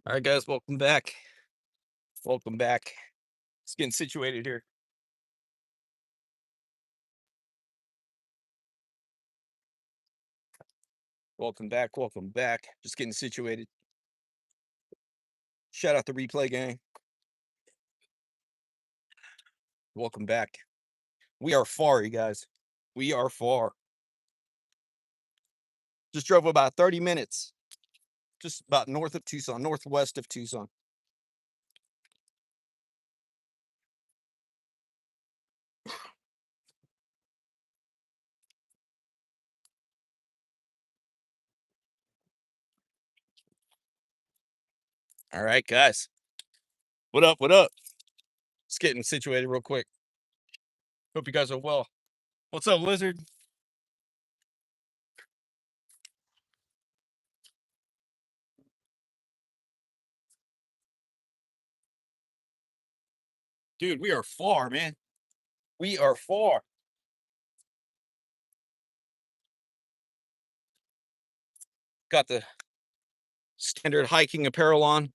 All right, guys, welcome back. Welcome back. Just getting situated here. Welcome back. Welcome back. Just getting situated. Shout out the replay gang. Welcome back. We are far, you guys. We are far. Just drove about 30 minutes. Just about north of Tucson, northwest of Tucson. All right, guys. What up? What up? Just getting situated real quick. Hope you guys are well. What's up, Lizard? Dude, we are far, man. We are far. Got the standard hiking apparel on.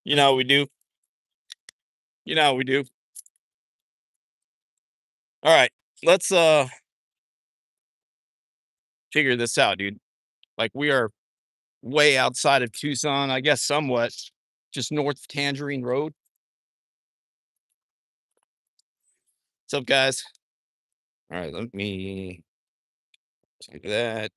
You know how we do. You know how we do. All right. Let's figure this out, dude. Like we are way outside of Tucson, I guess somewhat just north of Tangerine Road. What's up, guys? All right, let me do that.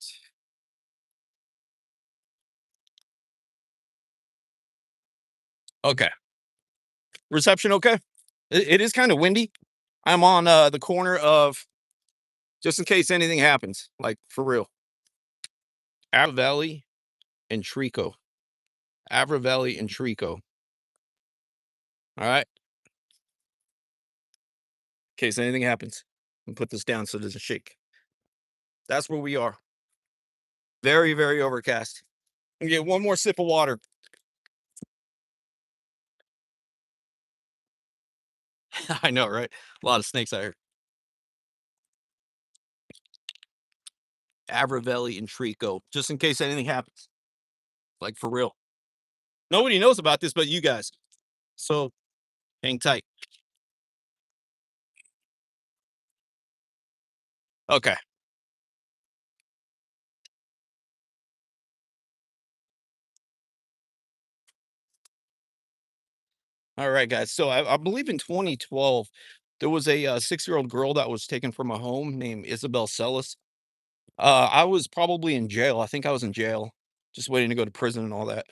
Okay. Reception okay? It is kind of windy. I'm on the corner of just in case anything happens, like for real. Avra and Trico. Avra and Trico. All right. In case anything happens. And put this down so it doesn't shake. That's where we are. Very, very overcast. And get one more sip of water. I know, right? A lot of snakes out here. Avra and Trico, just in case anything happens. Like for real. Nobody knows about this but you guys. So hang tight. Okay. All right, guys. So I believe in 2012, there was a 6-year-old girl that was taken from a home named Isabel Celis. I was probably in jail. I think I was in jail, just waiting to go to prison and all that.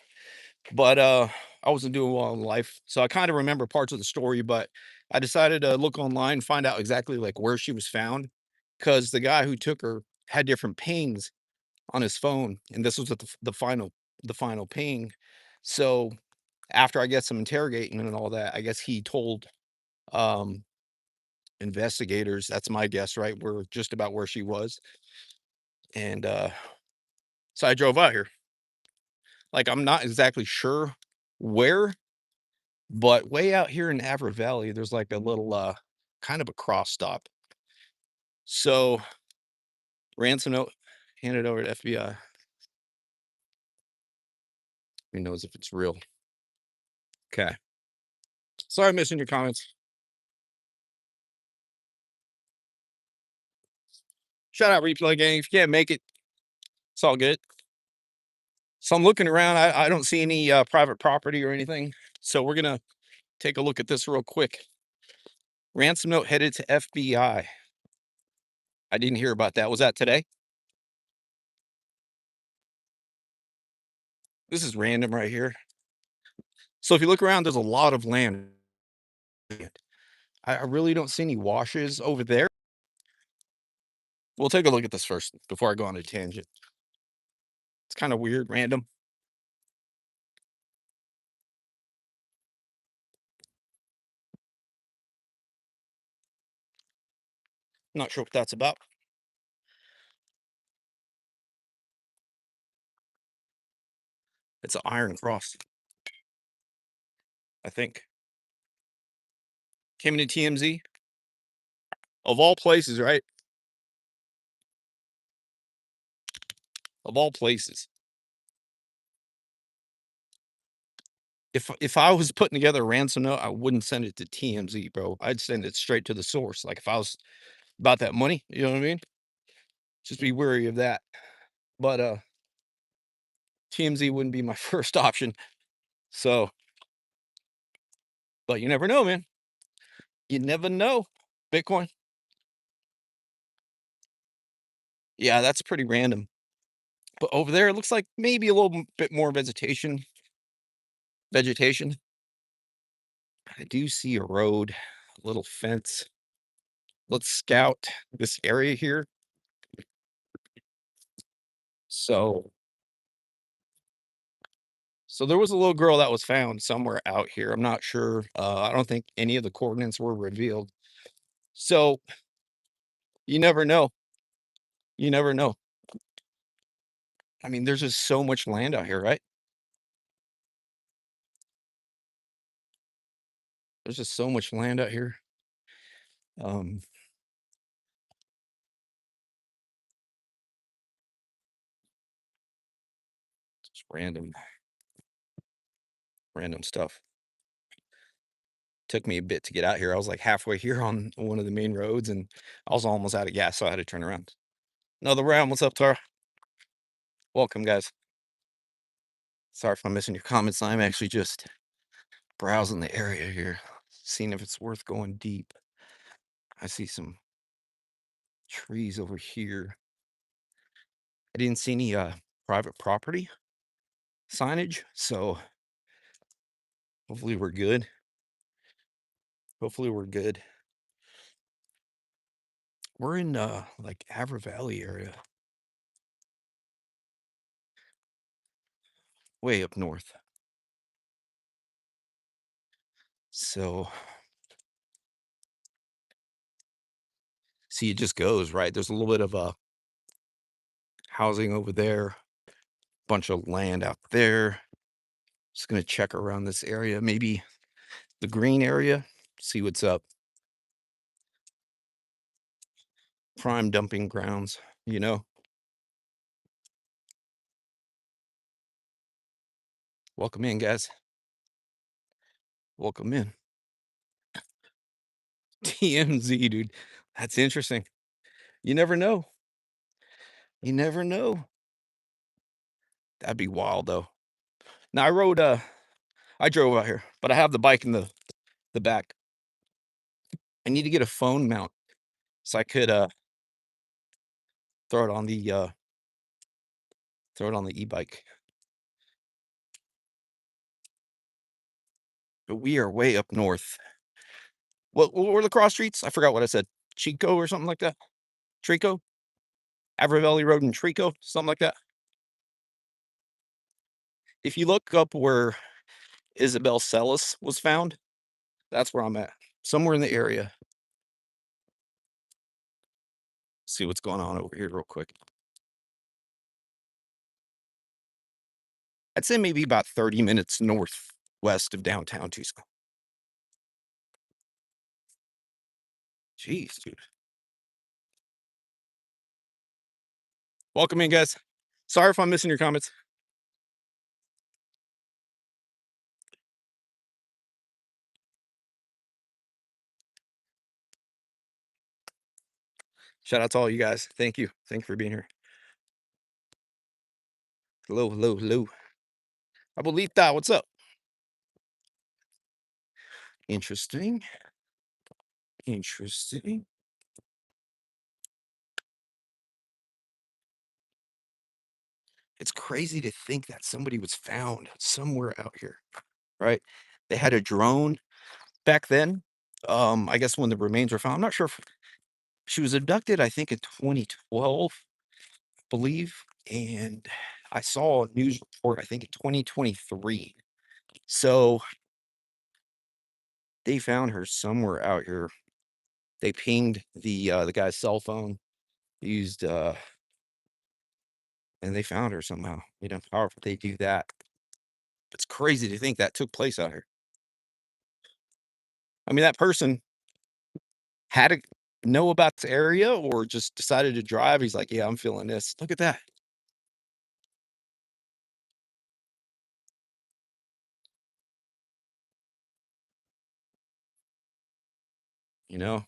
But I wasn't doing well in life. So I kind of remember parts of the story, but I decided to look online, find out exactly like where she was found. Because the guy who took her had different pings on his phone, and this was at the final ping. So after I get some interrogating and all that, I guess he told um investigators, that's my guess, right? We're just about where she was. And so I drove out here. Like I'm not exactly sure where, but way out here in Avra Valley, there's like a little kind of a cross stop. So ransom note handed over to FBI. Who knows if it's real? Okay. Sorry, I'm missing your comments. Shout out replay gang. If you can't make it, it's all good. So I'm looking around. I don't see any private property or anything. So we're gonna take a look at this real quick. Ransom note headed to FBI. I didn't hear about that. Was that today? This is random right here. So if you look around, there's a lot of land. I really don't see any washes over there. We'll take a look at this first before I go on a tangent. It's kind of weird, random. Not sure what that's about. It's an iron cross, I think. Came into TMZ. Of all places, right? Of all places. If I was putting together a ransom note, I wouldn't send it to TMZ, bro. I'd send it straight to the source. Like, if I was about that money, you know what I mean? Just be wary of that. But, TMZ wouldn't be my first option. So, but you never know, man. You never know. Bitcoin. Yeah, that's pretty random. But over there, it looks like maybe a little bit more vegetation. I do see a road, a little fence. Let's scout this area here. So, so there was a little girl that was found somewhere out here. I'm not sure. I don't think any of the coordinates were revealed. So you never know. You never know. I mean, there's just so much land out here, right? There's just so much land out here. Um, just random stuff. Took me a bit to get out here. I was like halfway here on one of the main roads, and I was almost out of gas, so I had to turn around. Another round. What's up, Tara? Welcome, guys. Sorry if I'm missing your comments. I'm actually just browsing the area here, seeing if it's worth going deep. I see some trees over here. I didn't see any private property signage, so hopefully we're good. Hopefully we're good. We're in like Avra Valley area, way up north. So see, it just goes right. There's a little bit of housing over there, bunch of land out there. Just gonna check around this area, maybe the green area, see what's up. Prime dumping grounds, you know. Welcome in, guys. Welcome in. TMZ, dude. That's interesting. You never know. You never know. That'd be wild though. Now I drove out here, but I have the bike in the back. I need to get a phone mount so I could throw it on the e-bike. But we are way up north. What were the cross streets? I forgot what I said. Chico or something like that. Trico? Avra Road and Trico, something like that. If you look up where Isabel Celis was found, that's where I'm at. Somewhere in the area. See what's going on over here real quick. I'd say maybe about 30 minutes northwest of downtown Tucson. Jeez, dude. Welcome in, guys. Sorry if I'm missing your comments. Shout out to all you guys. Thank you. Thank you for being here. Hello, hello, hello. Abuelita, what's up? Interesting. Interesting. It's crazy to think that somebody was found somewhere out here, right? They had a drone back then. I guess when the remains were found, I'm not sure if she was abducted, I think in 2012, I believe. And I saw a news report, I think in 2023. So they found her somewhere out here. They pinged the guy's cell phone, used and they found her somehow. You know, however they do that. It's crazy to think that took place out here. I mean, that person had to know about the area or just decided to drive. He's like, yeah, I'm feeling this. Look at that. you know,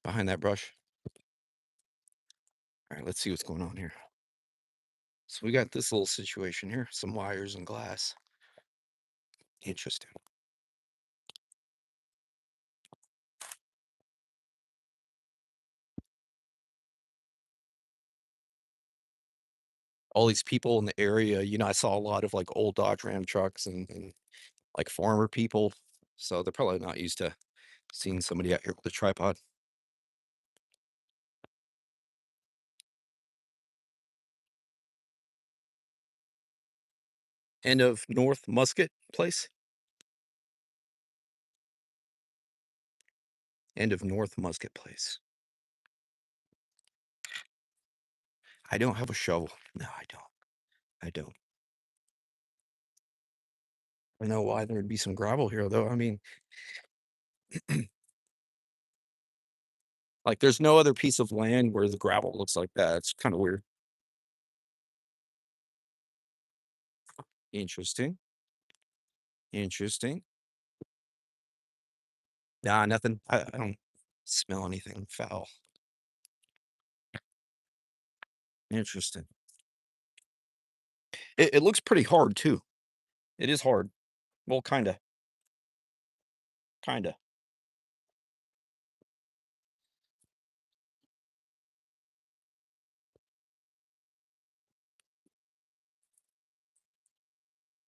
behind that brush. All right, let's see what's going on here. So we got this little situation here, some wires and glass. Interesting. All these people in the area, I saw a lot of like old Dodge Ram trucks and like farmer people. So they're probably not used to seeing somebody out here with a tripod. End of North Musket Place. End of North Musket Place. I don't have a shovel. No, I don't. I don't. I know why there'd be some gravel here, though. I mean, like, there's no other piece of land where the gravel looks like that. It's kind of weird. Interesting. Interesting. Nah, nothing. I don't smell anything foul. Interesting. It looks pretty hard too. It is hard. Well, kinda. Kinda.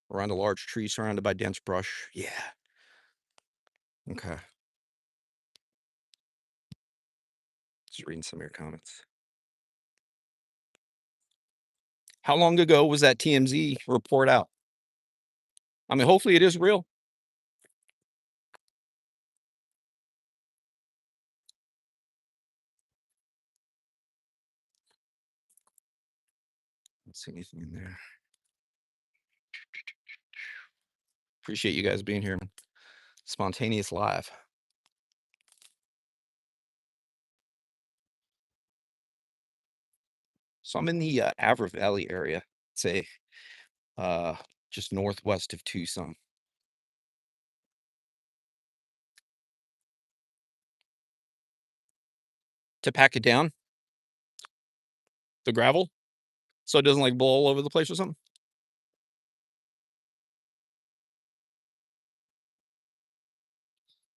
Around a large tree surrounded by dense brush. Yeah. Okay. Just reading some of your comments. How long ago was that TMZ report out? I mean, hopefully it is real. Don't see anything in there. Appreciate you guys being here. Spontaneous live. So I'm in the Avra Valley area. Say, uh, just northwest of Tucson. To pack it down, the gravel, so it doesn't like blow all over the place or something.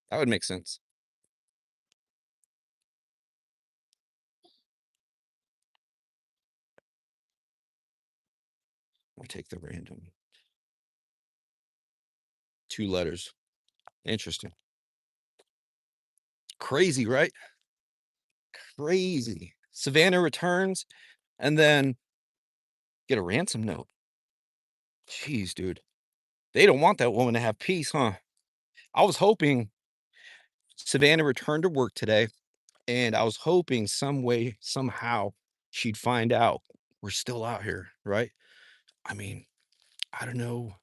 That would make sense. I'll take the random 2 letters. Interesting. Crazy, right? Crazy. Savannah returns and then get a ransom note. Jeez, dude. They don't want that woman to have peace, huh? I was hoping Savannah returned to work today, and I was hoping some way, somehow, she'd find out we're still out here, right? I mean, I don't know.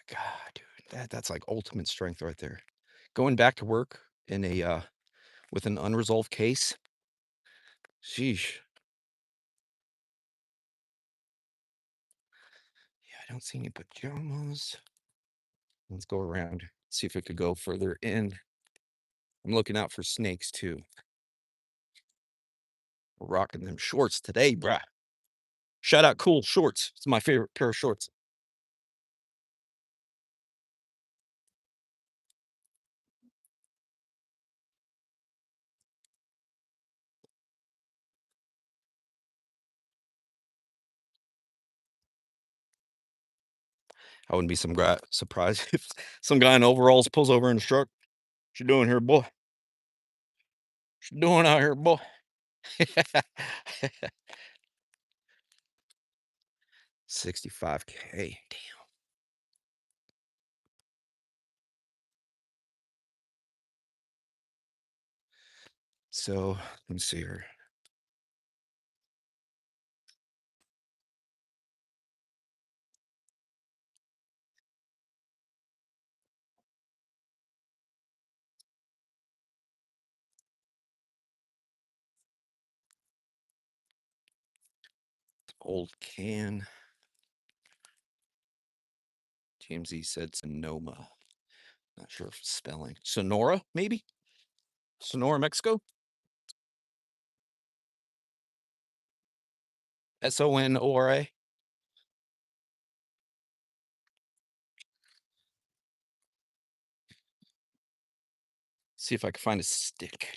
God, dude, that's like ultimate strength right there. Going back to work in a with an unresolved case. Sheesh. Yeah, I don't see any pajamas. Let's go around, see if it could go further in. I'm looking out for snakes too. We're rocking them shorts today, bruh. Shout out cool shorts. It's my favorite pair of shorts. I wouldn't be surprised if some guy in overalls pulls over in his truck. What you doing here, boy? What you doing out here, boy? 65K. Damn. So let me see here. Old can. TMZ said Sonoma. Not sure if it's spelling. Sonora, maybe? Sonora, Mexico? Sonora. See if I can find a stick.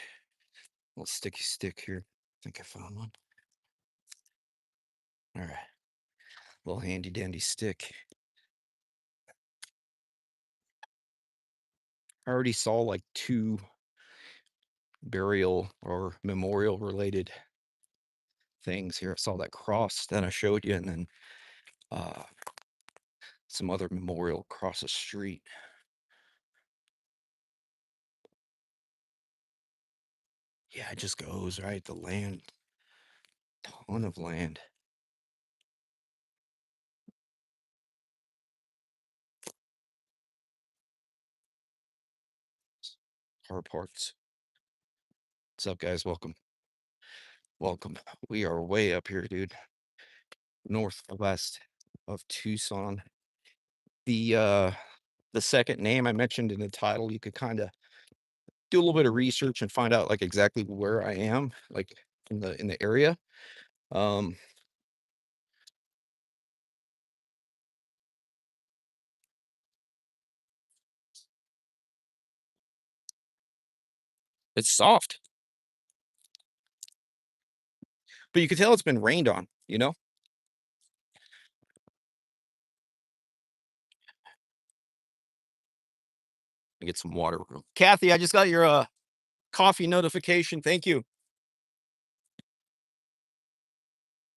A little sticky stick here. I think I found one. All right. Little handy dandy stick. I already saw like 2 burial or memorial related things here. I saw that cross that I showed you, and then uh, some other memorial across the street. Yeah, it just goes, right? The land, ton of land. Car parts. What's up, guys? Welcome. Welcome. We are way up here, dude. Northwest of Tucson. The second name I mentioned in the title, you could kind of do a little bit of research and find out like exactly where I am, like in the area. Um, it's soft, but you can tell it's been rained on, you know? Get some water. Kathy, I just got your coffee notification. Thank you.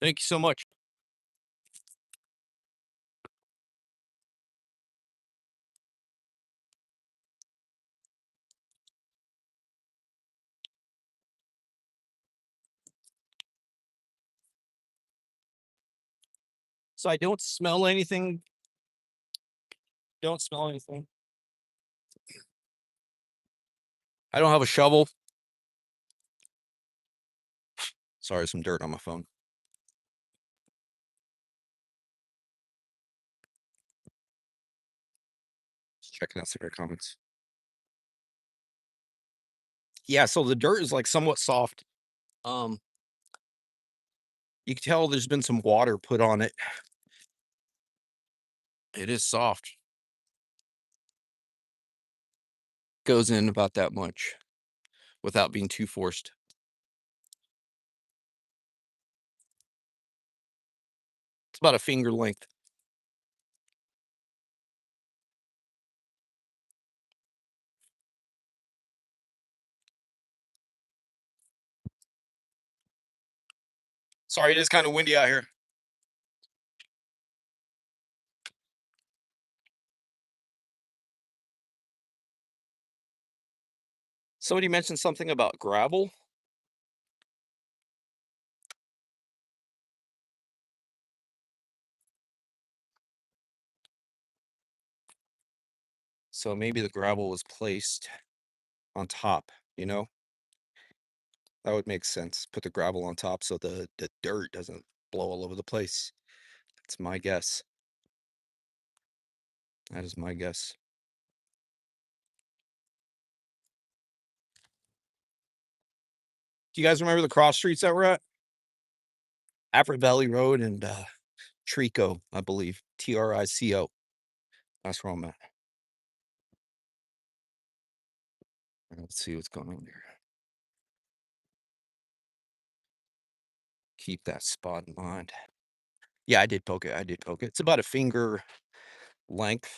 Thank you so much. So I don't smell anything. Don't smell anything. I don't have a shovel. Sorry, some dirt on my phone. Just checking out some of your comments. Yeah, so the dirt is like somewhat soft. Um, you can tell there's been some water put on it. It is soft. Goes in about that much without being too forced. It's about a finger length. Sorry, it is kind of windy out here. Somebody mentioned something about gravel. So maybe the gravel was placed on top, you know? That would make sense. Put the gravel on top so the dirt doesn't blow all over the place. That's my guess. That is my guess. Do you guys remember the cross streets that we're at? Apra Valley Road and Trico, I believe. Trico. That's where I'm at. Let's see what's going on here. Keep that spot in mind. Yeah, I did poke it. I did poke it. It's about a finger length.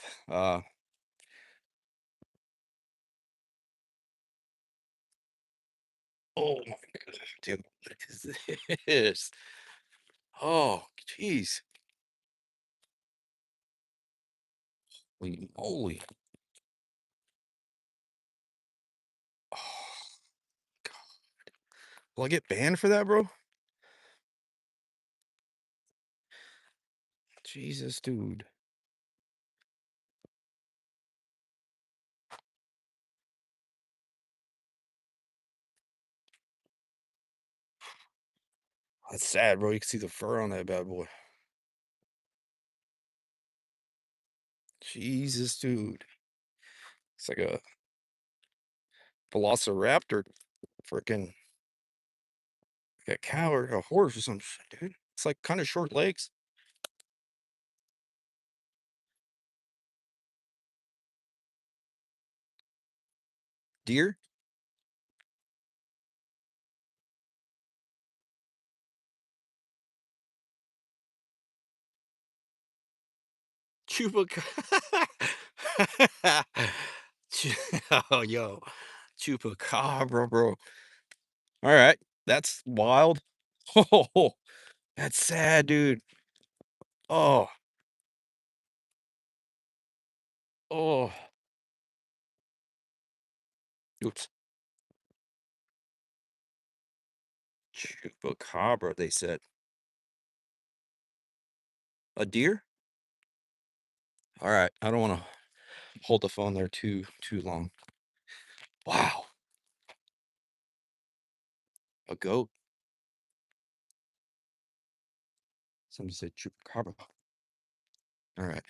Oh my god, dude. What is this? Oh, jeez. Holy moly. Oh, god. Will I get banned for that, bro? Jesus, dude. That's sad, bro. You can see the fur on that bad boy. Jesus, dude. It's like a velociraptor, freaking like a cow or a horse or some shit, dude. It's like kind of short legs. Deer? Chupacabra. Oh, yo. Chupacabra, bro. All right. That's wild. Oh, that's sad, dude. Oh, oh. Oops. Chupacabra, they said. A deer? All right. I don't want to hold the phone there too long. Wow. A goat. Somebody said chupacabra. All right. Let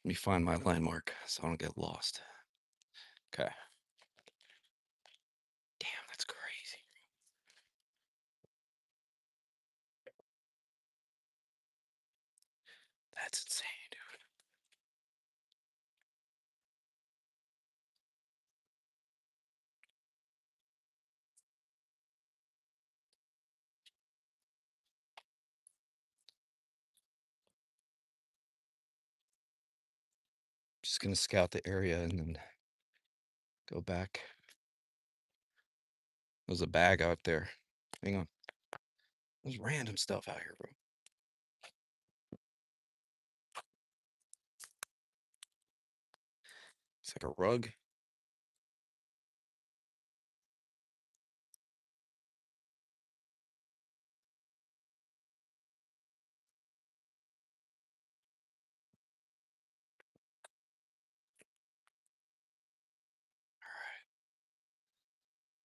me find my landmark so I don't get lost. Okay. Damn, that's crazy. That's insane, dude. Just gonna scout the area and then go back. There's a bag out there. Hang on. There's random stuff out here, bro. It's like a rug.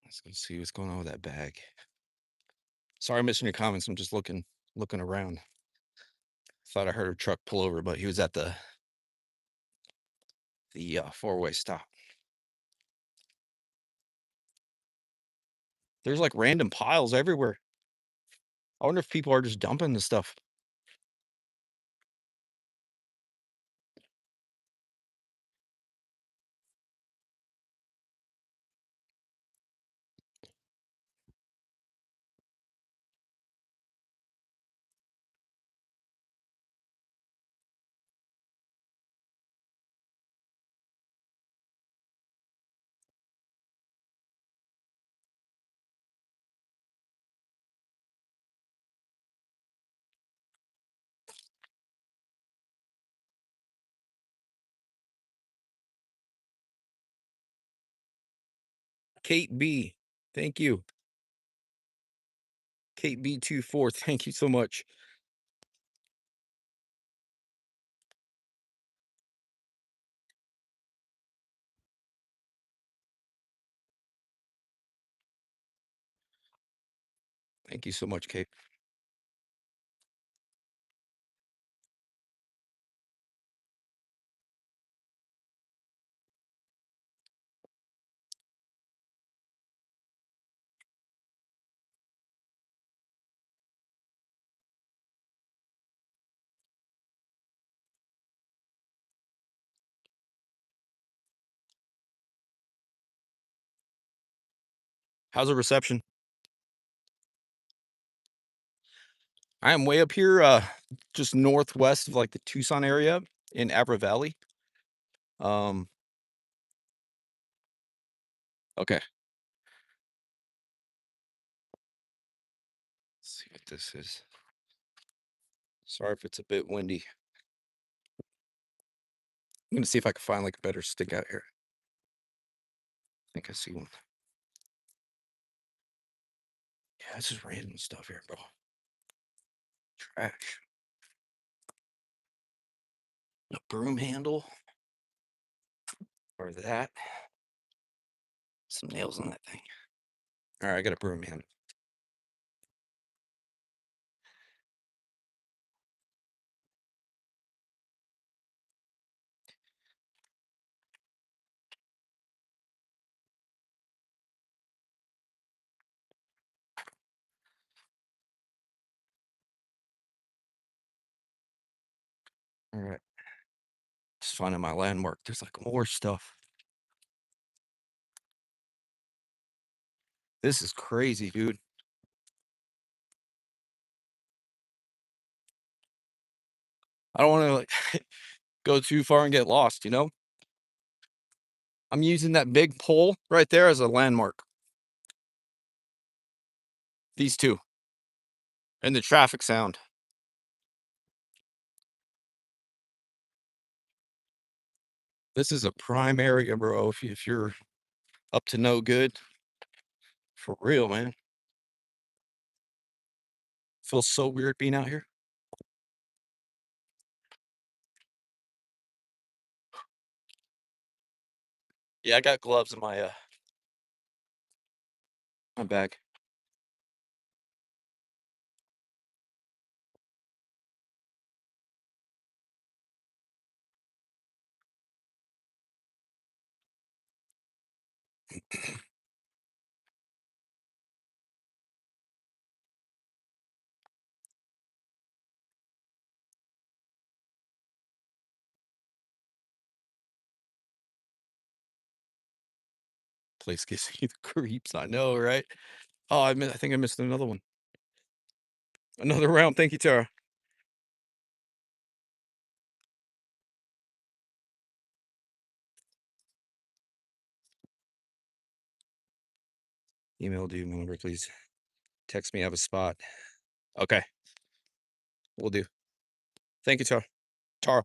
Let's go see what's going on with that bag. Sorry, I'm missing your comments. I'm just looking around. Thought I heard a truck pull over, but he was at the four-way stop. There's like random piles everywhere. I wonder if people are just dumping the stuff. Kate B, thank you. Kate B24, thank you so much. Thank you so much, Kate. How's the reception? I am way up here, just northwest of like the Tucson area in Abra Valley. Um, okay. Let's see what this is. Sorry if it's a bit windy. I'm gonna see if I can find like a better stick out here. I think I see one. Yeah, this is random stuff here, bro. Trash. A broom handle. Or that. Some nails on that thing. All right, I got a broom handle. All right. Just finding my landmark. There's like more stuff. This is crazy, dude. I don't want to like go too far and get lost, you know? I'm using that big pole right there as a landmark. These two and the traffic sound. This is a prime area, bro. If you're up to no good, for real, man. Feels so weird being out here. Yeah, I got gloves in my bag. Place gives you the creeps. I know, right? Oh, I think I missed another one. Another round. Thank you, Tara. Email do number, please. Text me. I have a spot. Okay, we'll do. Thank you, Tara. Tara.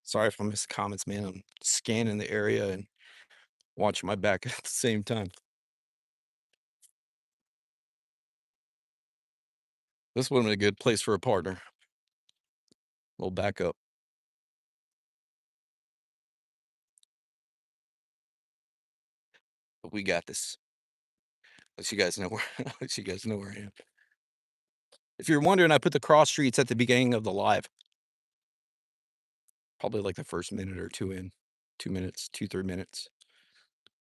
Sorry if I missed the comments, man. I'm scanning the area and watching my back at the same time. This would have been a good place for a partner. Little backup. But we got this. Let you guys know where let you guys know where I am. If you're wondering, I put the cross streets at the beginning of the live. Probably like the first minute or two in. 2 minutes, 3 minutes.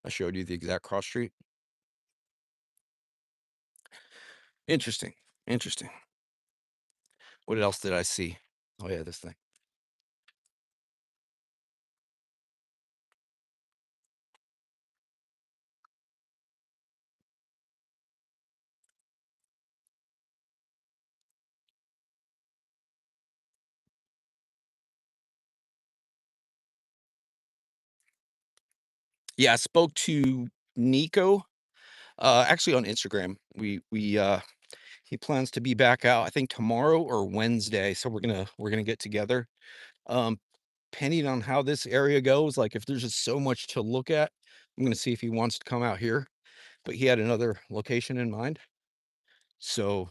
I showed you the exact cross street. Interesting. Interesting. What else did I see? Oh yeah, this thing. Yeah, I spoke to Nico, actually on Instagram. He plans to be back out, I think tomorrow or Wednesday. So we're gonna get together. Um, Depending on how this area goes, like if there's just so much to look at, I'm gonna see if he wants to come out here. But he had another location in mind. So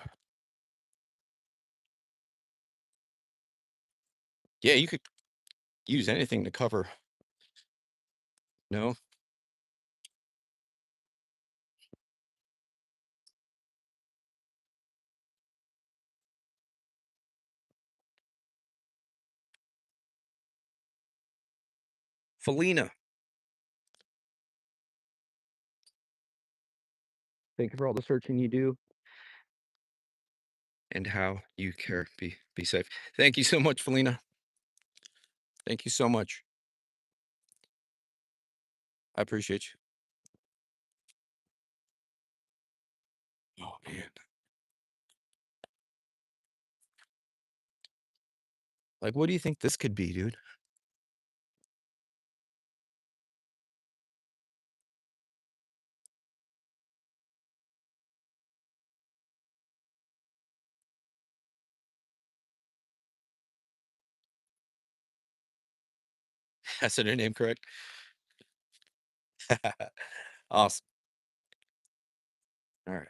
yeah, you could use anything to cover. No, Felina. Thank you for all the searching you do and how you care. Be safe. Thank you so much, Felina. Thank you so much. I appreciate you. Oh man. Like, what do you think this could be, dude? I said her name correct. Awesome. All right.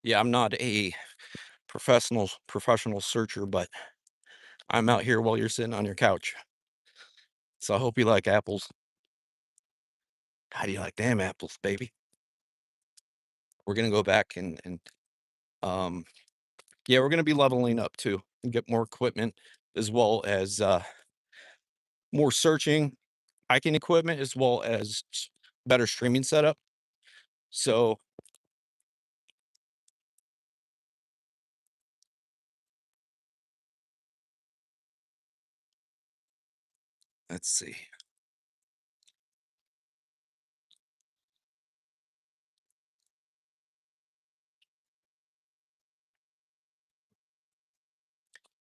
Yeah, I'm not a professional searcher, but I'm out here while you're sitting on your couch. So I hope you like apples. How do you like damn apples, baby? We're gonna go back and um yeah, we're gonna be leveling up too and get more equipment as well as more searching, hiking equipment, as well as better streaming setup. So let's see.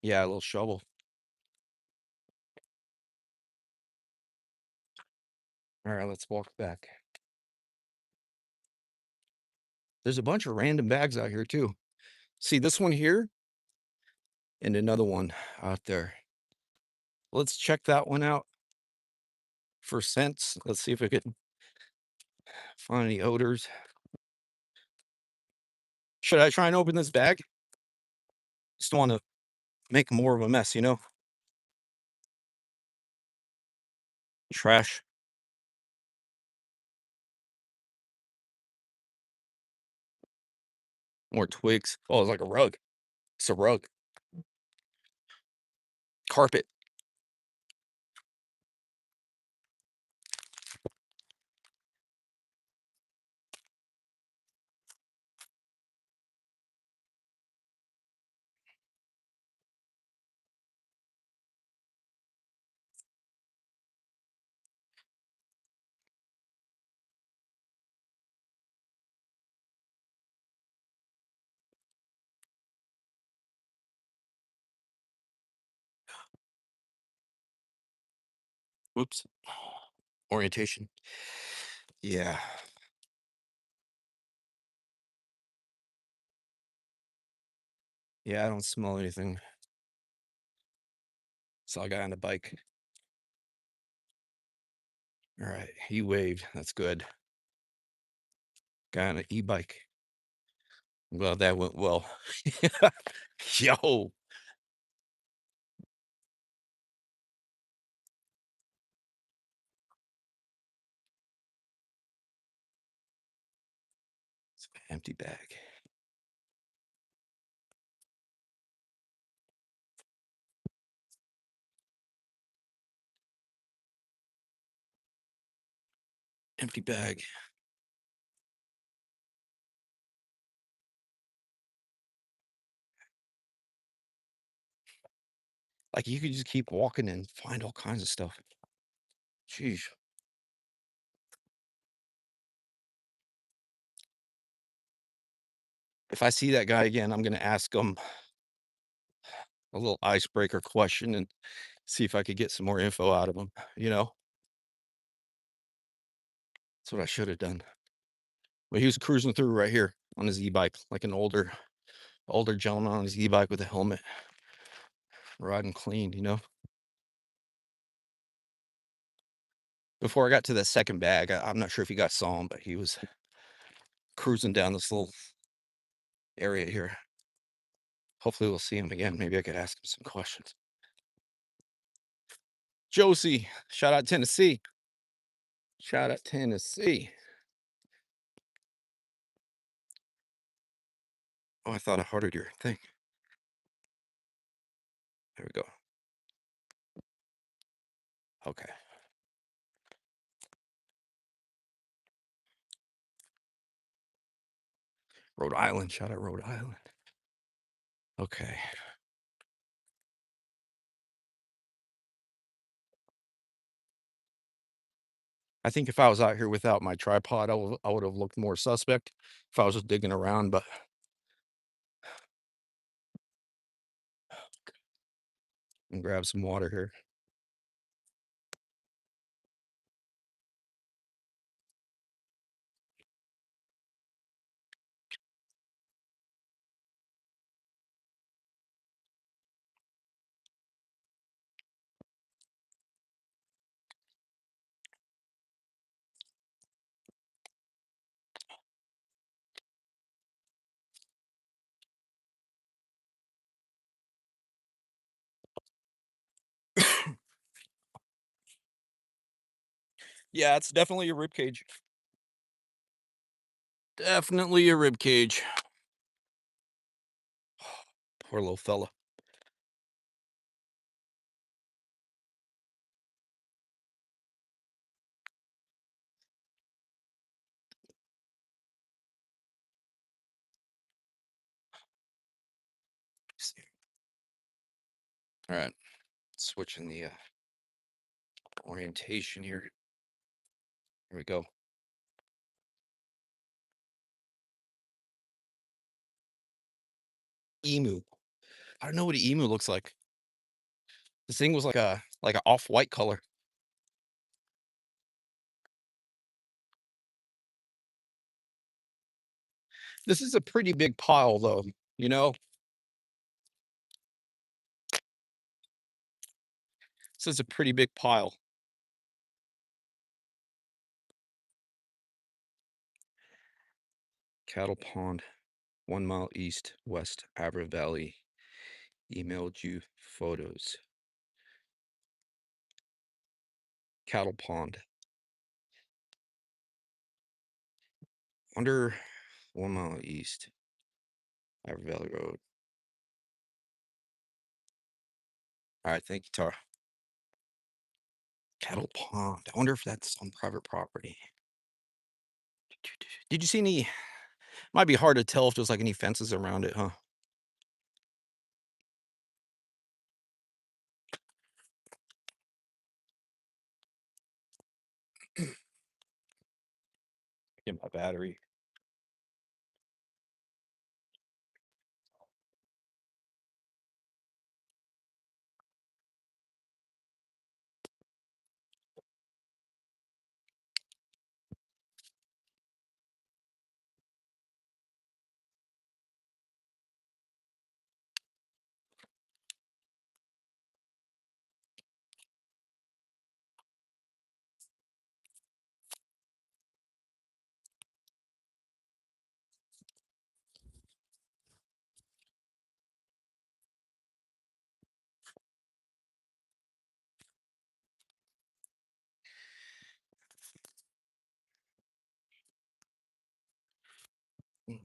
Yeah, a little shovel. All right, let's walk back. There's a bunch of random bags out here too. See this one here and another one out there. Let's check that one out for scents. Let's see if we can find any odors. Should I try and open this bag? Just want to make more of a mess, you know? Trash, more twigs. Oh, it's like a rug. It's a rug. Carpet. Whoops. Orientation. Yeah. Yeah, I don't smell anything. Saw a guy on a bike. All right. He waved. That's good. Guy on an e-bike. I'm glad that went well. Yo. It's an empty bag. Empty bag. Like you could just keep walking and find all kinds of stuff. Jeez. If I see that guy again, I'm gonna ask him a little icebreaker question and see if I could get some more info out of him, you know? That's what I should have done. But he was cruising through right here on his e-bike, like an older gentleman on his e-bike with a helmet, riding clean, you know? Before I got to the second bag, I'm not sure if you guys saw him, but he was cruising down this little area here. Hopefully we'll see him again. Maybe I could ask him some questions. Josie, shout out Tennessee. Shout out Tennessee. Oh, I thought I hearted your thing. There we go. Okay. Rhode Island. Shout out Rhode Island. Okay. I think if I was out here without my tripod, I would have looked more suspect if I was just digging around, but and grab some water here. Yeah, it's definitely a rib cage. Definitely a rib cage. Poor little fella. All right, switching the orientation here. Here we go. Emu. I don't know what an emu looks like. This thing was like a off-white color. This is a pretty big pile, though. You know, this is a pretty big pile. Cattle pond, 1 mile east, west, Abra Valley. Emailed you photos. Cattle pond. Under 1 mile east, Abra Valley Road. All right, thank you, Tara. Cattle pond. I wonder if that's on private property. Did you see any? Might be hard to tell if there's like any fences around it, huh? Get my battery. Okay.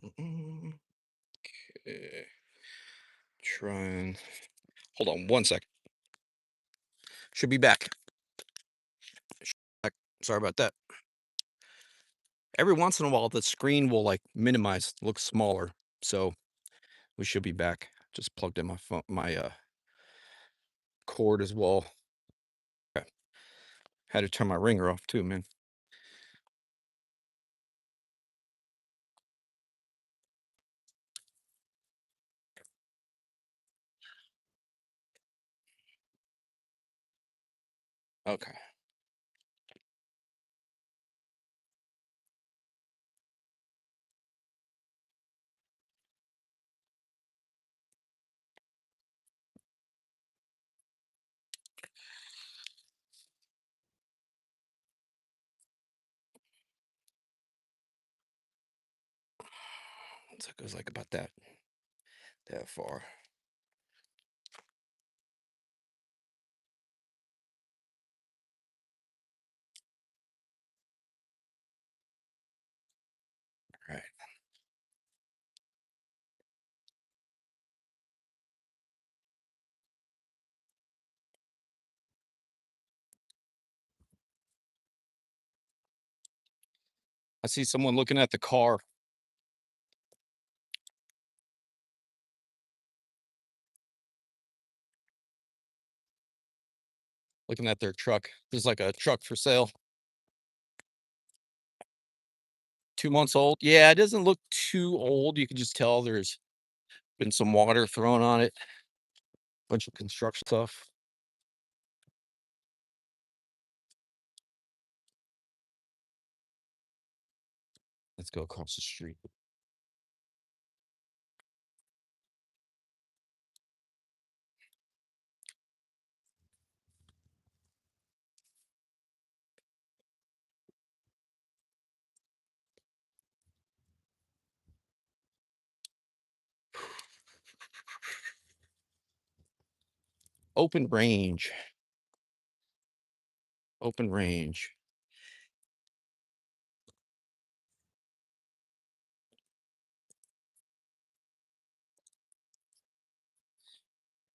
Trying. Hold on 1 second. Should be back. Sorry about that. Every once in a while, the screen will like minimize, look smaller. So we should be back. Just plugged in my phone, my cord as well. Okay. Had to turn my ringer off too, man. Okay. So it goes like about that far. All right. I see someone looking at the car, looking at their truck. There's like a truck for sale. 2 months old. Yeah, it doesn't look too old. You can just tell there's been some water thrown on it. Bunch of construction stuff. Let's go across the street. Open range. Open range.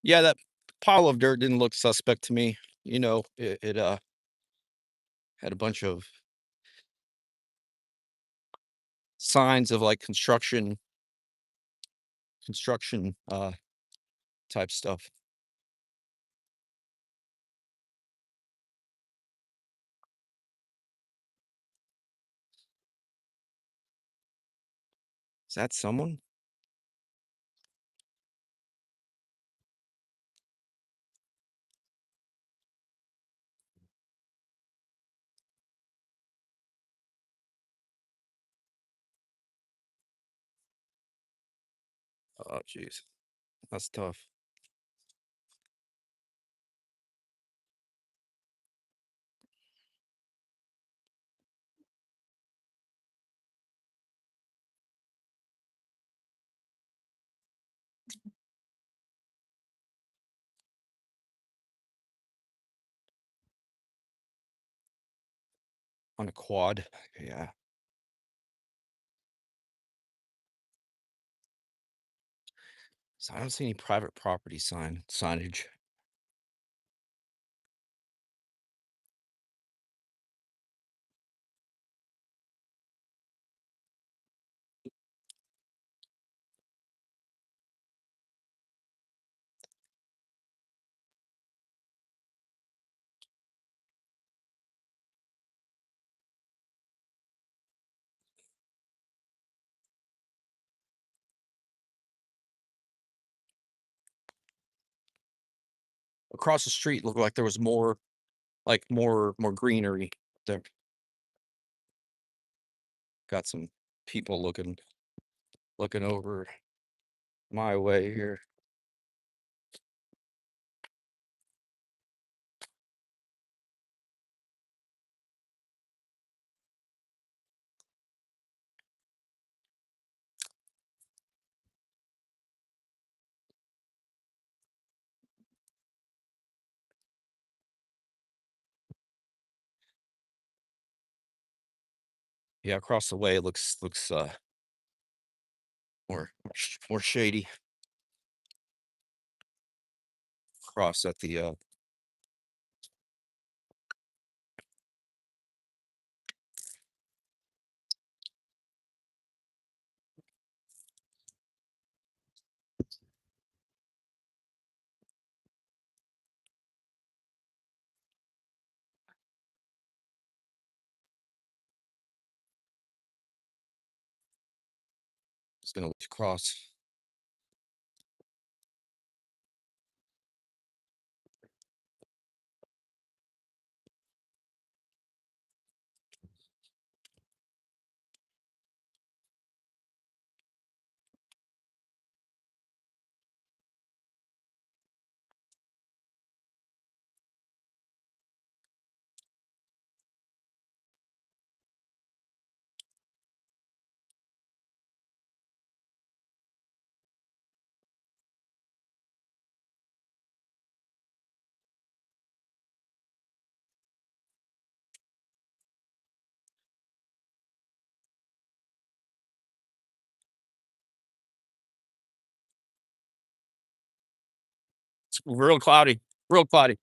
Yeah, that pile of dirt didn't look suspect to me. You know, it had a bunch of signs of like construction type stuff. that someone? Oh, jeez. That's tough. On a quad. Yeah. So I don't see any private property signage. Across the street looked like there was more, like more greenery. There got some people looking over my way here. Yeah, across the way it looks more shady. Cross at the just gonna cross. It's real cloudy, real cloudy.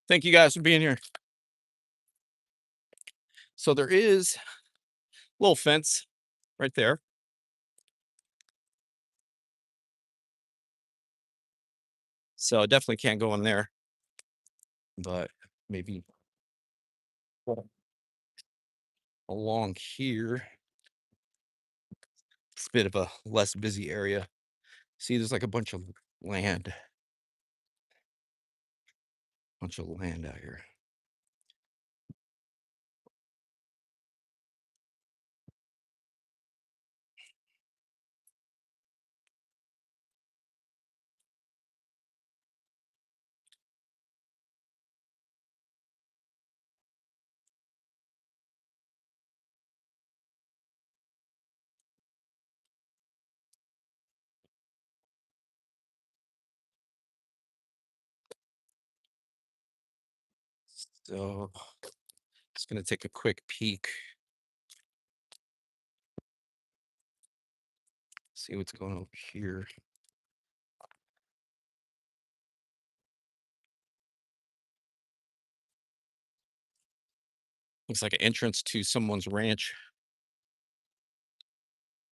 Thank you guys for being here. So there is a little fence right there. So I definitely can't go in there, but maybe along here. It's a bit of a less busy area. See, there's like a land, bunch of land out here. So just gonna take a quick peek, see what's going on here. Looks like an entrance to someone's ranch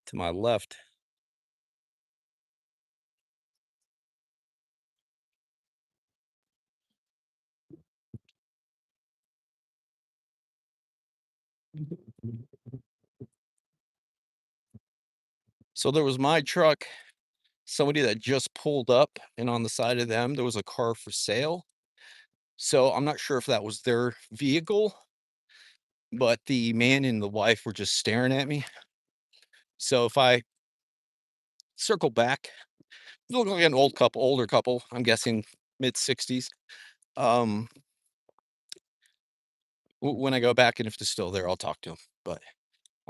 to my left. So there was my truck, somebody that just pulled up, and on the side of them, there was a car for sale. So I'm not sure if that was their vehicle, but the man and the wife were just staring at me. So if I circle back, they look like an older couple, I'm guessing mid-60s. Um, when I go back and if they're still there, I'll talk to them. But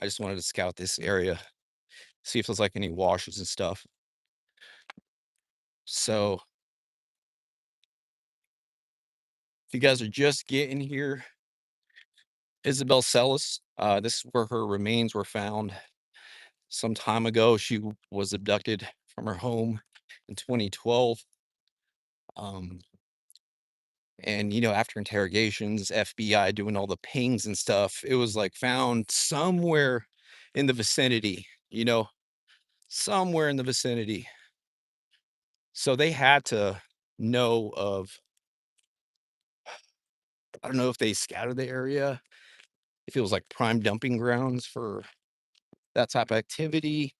I just wanted to scout this area, see if there's like any washes and stuff. So if you guys are just getting here, Isabel Celis, this is where her remains were found some time ago. She was abducted from her home in 2012. Um, and after interrogations, FBI doing all the pings and stuff, it was like found somewhere in the vicinity, somewhere in the vicinity. So they had to know of, I don't know if they scouted the area, if it was like prime dumping grounds for that type of activity,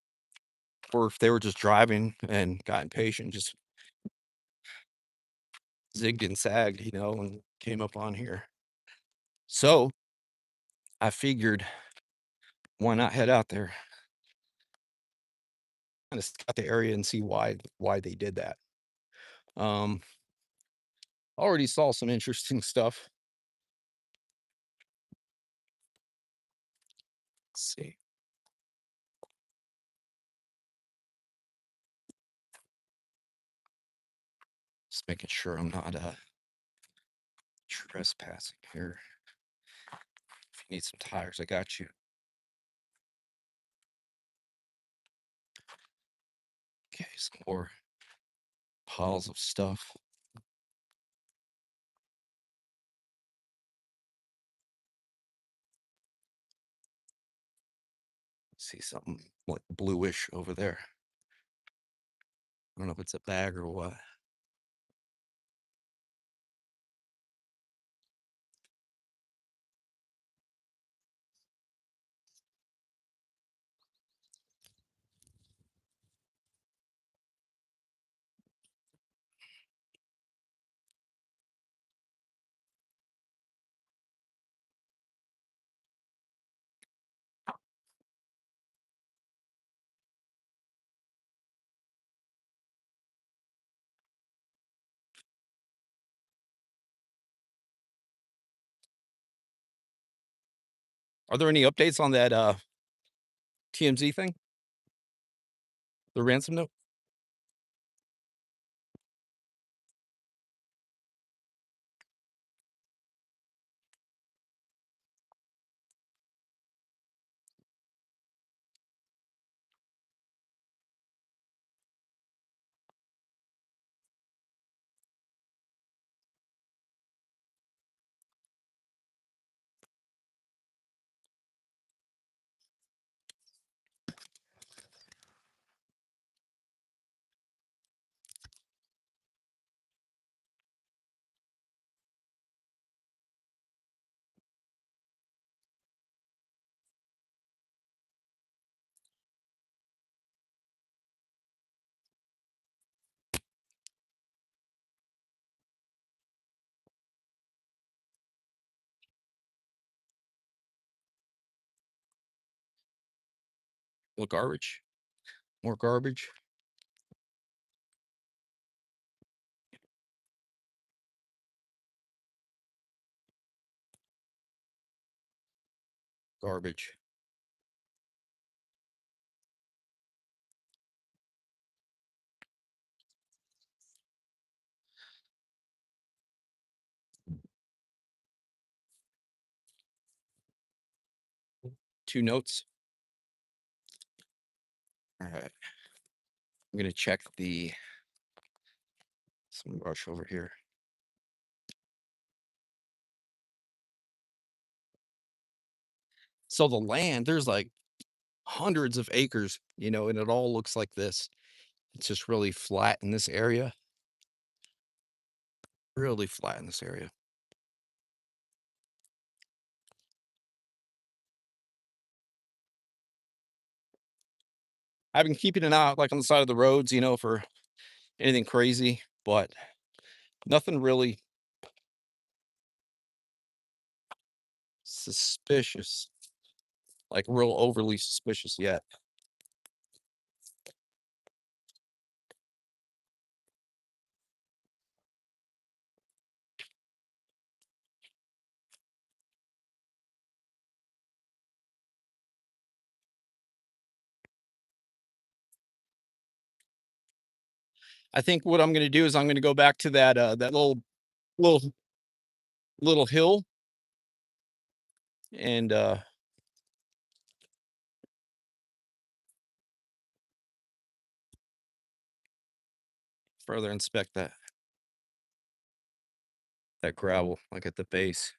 or if they were just driving and got impatient, just zigged and sagged, and came up on here. So I figured, why not head out there, kind of scout the area and see why they did that. Um, Already saw some interesting stuff. Let's see, just making sure I'm not trespassing here. If you need some tires, I got you. Okay, some more piles of stuff. See something like bluish over there. I don't know if it's a bag or what. Are there any updates on that TMZ thing? The ransom note? Well, garbage. More garbage. Garbage. 2 notes. All right. I'm gonna check some brush over here. So the land, there's like hundreds of acres, and it all looks like this. It's just really flat in this area. Really flat in this area. I've been keeping an eye out, like, on the side of the roads, for anything crazy, but nothing really suspicious, like, real overly suspicious yet. I think what I'm gonna do is I'm gonna go back to that little little hill and, further inspect that gravel, like, at the base.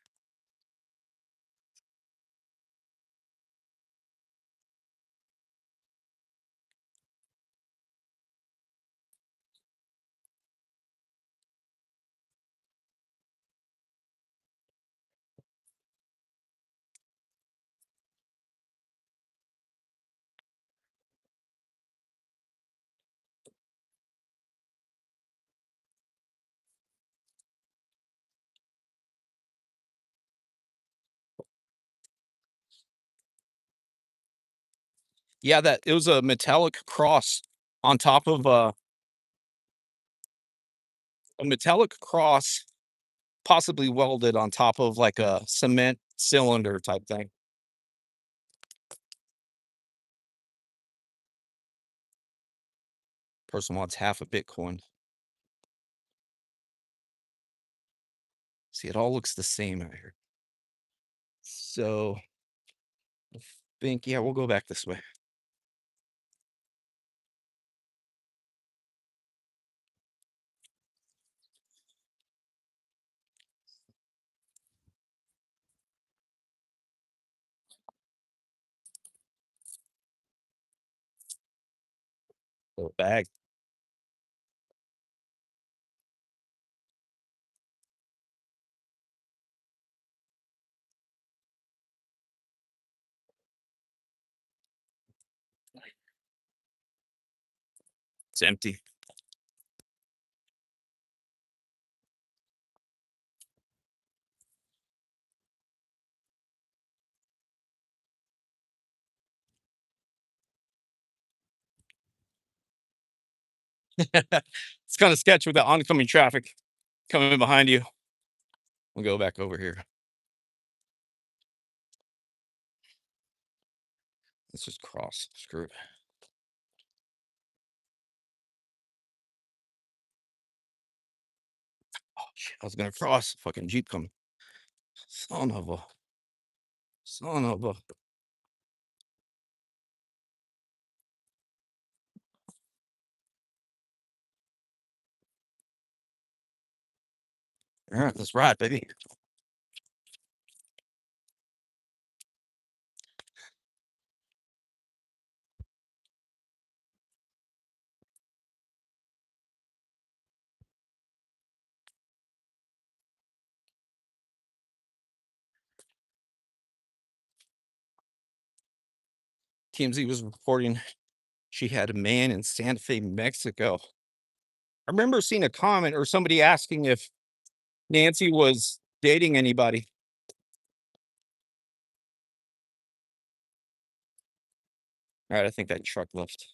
Yeah, that it was a metallic cross on top of, a metallic cross, possibly welded on top of, like, a cement cylinder type thing. Person wants half a Bitcoin. See, it all looks the same out here. So, I think yeah, we'll go back this way. Little bag. It's empty. It's kinda sketchy with the oncoming traffic coming in behind you. We'll go back over here. Let's just cross. Screw it. Oh, shit, I was gonna cross. Fucking Jeep coming. Son of a son of a Alright, let's ride, baby. TMZ was reporting she had a man in Santa Fe, Mexico. I remember seeing a comment or somebody asking if Nancy was dating anybody. Alright, I think that truck left.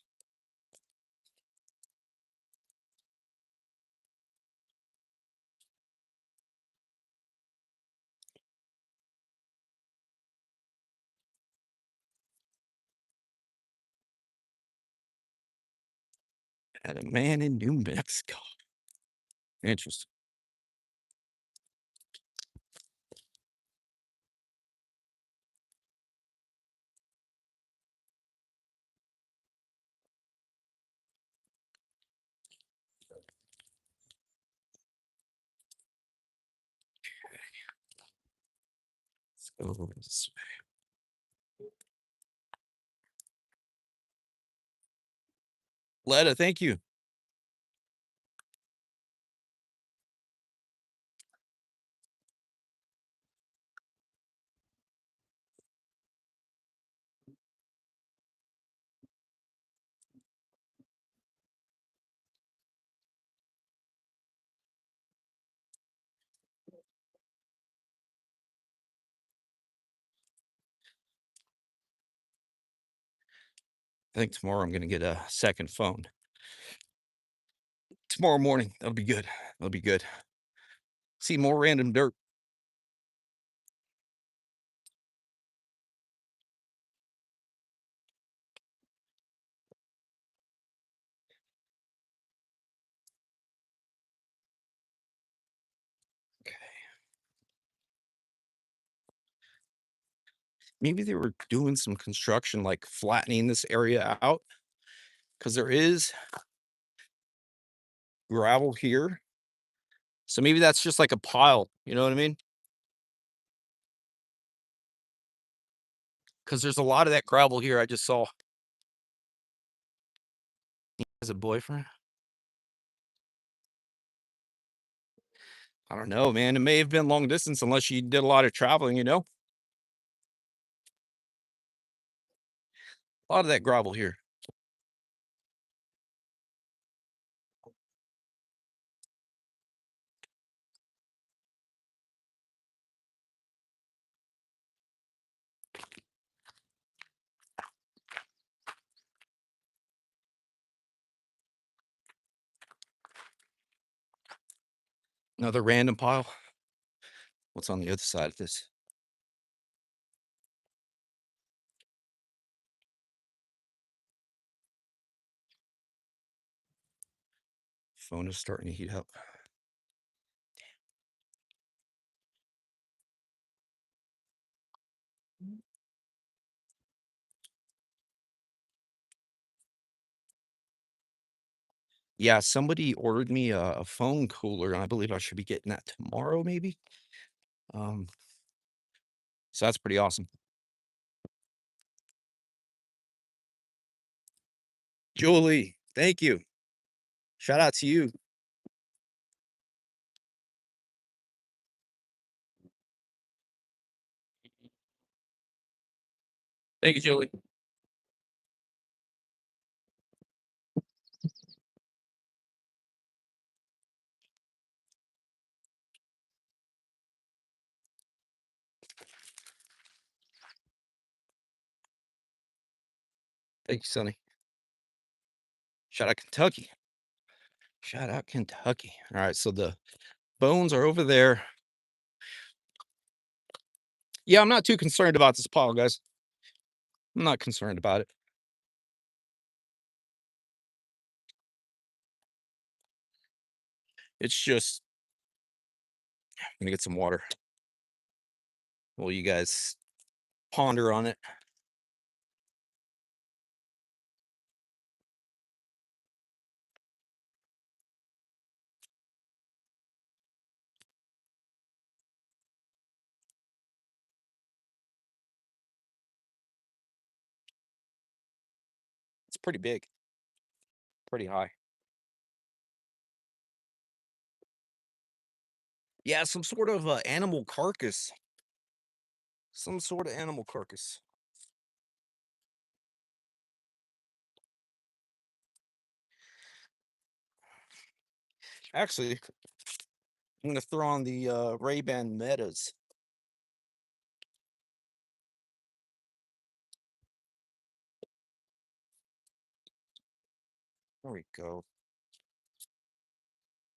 Had a man in New Mexico. Interesting. Let's go over this way. Letta, thank you. I think tomorrow I'm gonna get a second phone. Tomorrow morning, that'll be good. That'll be good. See more random dirt. Okay. Maybe they were doing some construction, like flattening this area out, because there is gravel here. So maybe that's just like a pile, you know what I mean? Because there's a lot of that gravel here I just saw. As a boyfriend? I don't know, man. It may have been long distance unless she did a lot of traveling, you know? A lot of that gravel here. Another random pile. What's on the other side of this? Phone is starting to heat up. Yeah, somebody ordered me a phone cooler, and I believe I should be getting that tomorrow, maybe. Um, so that's pretty awesome. Julie, thank you. Shout out to you. Thank you, Julie. Thank you, Sonny. Shout out Kentucky. Shout out Kentucky. All right, so the bones are over there. Yeah, I'm not too concerned about this pile, guys. I'm not concerned about it. It's just I'm gonna get some water. Will you guys ponder on it? It's pretty big, pretty high. Yeah, some sort of animal carcass. Some sort of animal carcass. Actually, I'm gonna throw on the Ray-Ban Metas. There we go.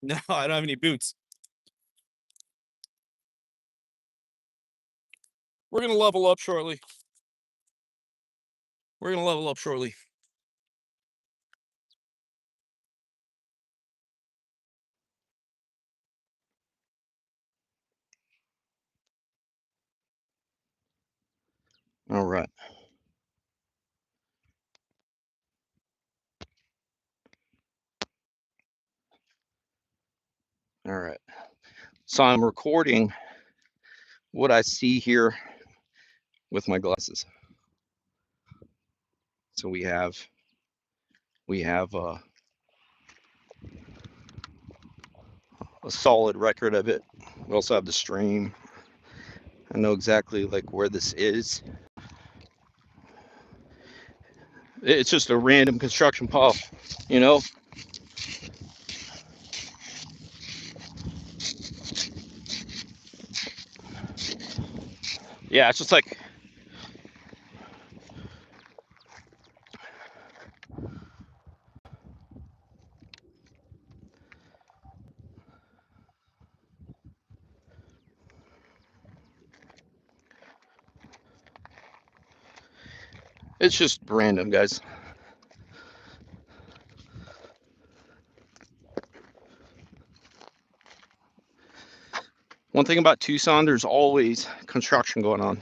No, I don't have any boots. We're gonna level up shortly. We're gonna level up shortly. All right. All right. So I'm recording what I see here with my glasses. So we have a solid record of it. We also have the stream. I know exactly like where this is. It's just a random construction pile, you know? Yeah, it's just like It's just random, guys. One thing about Tucson, there's always construction going on.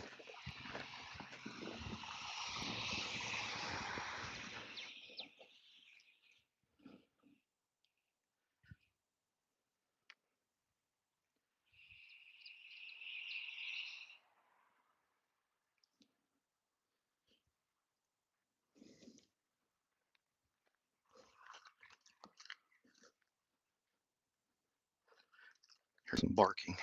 Here's some barking.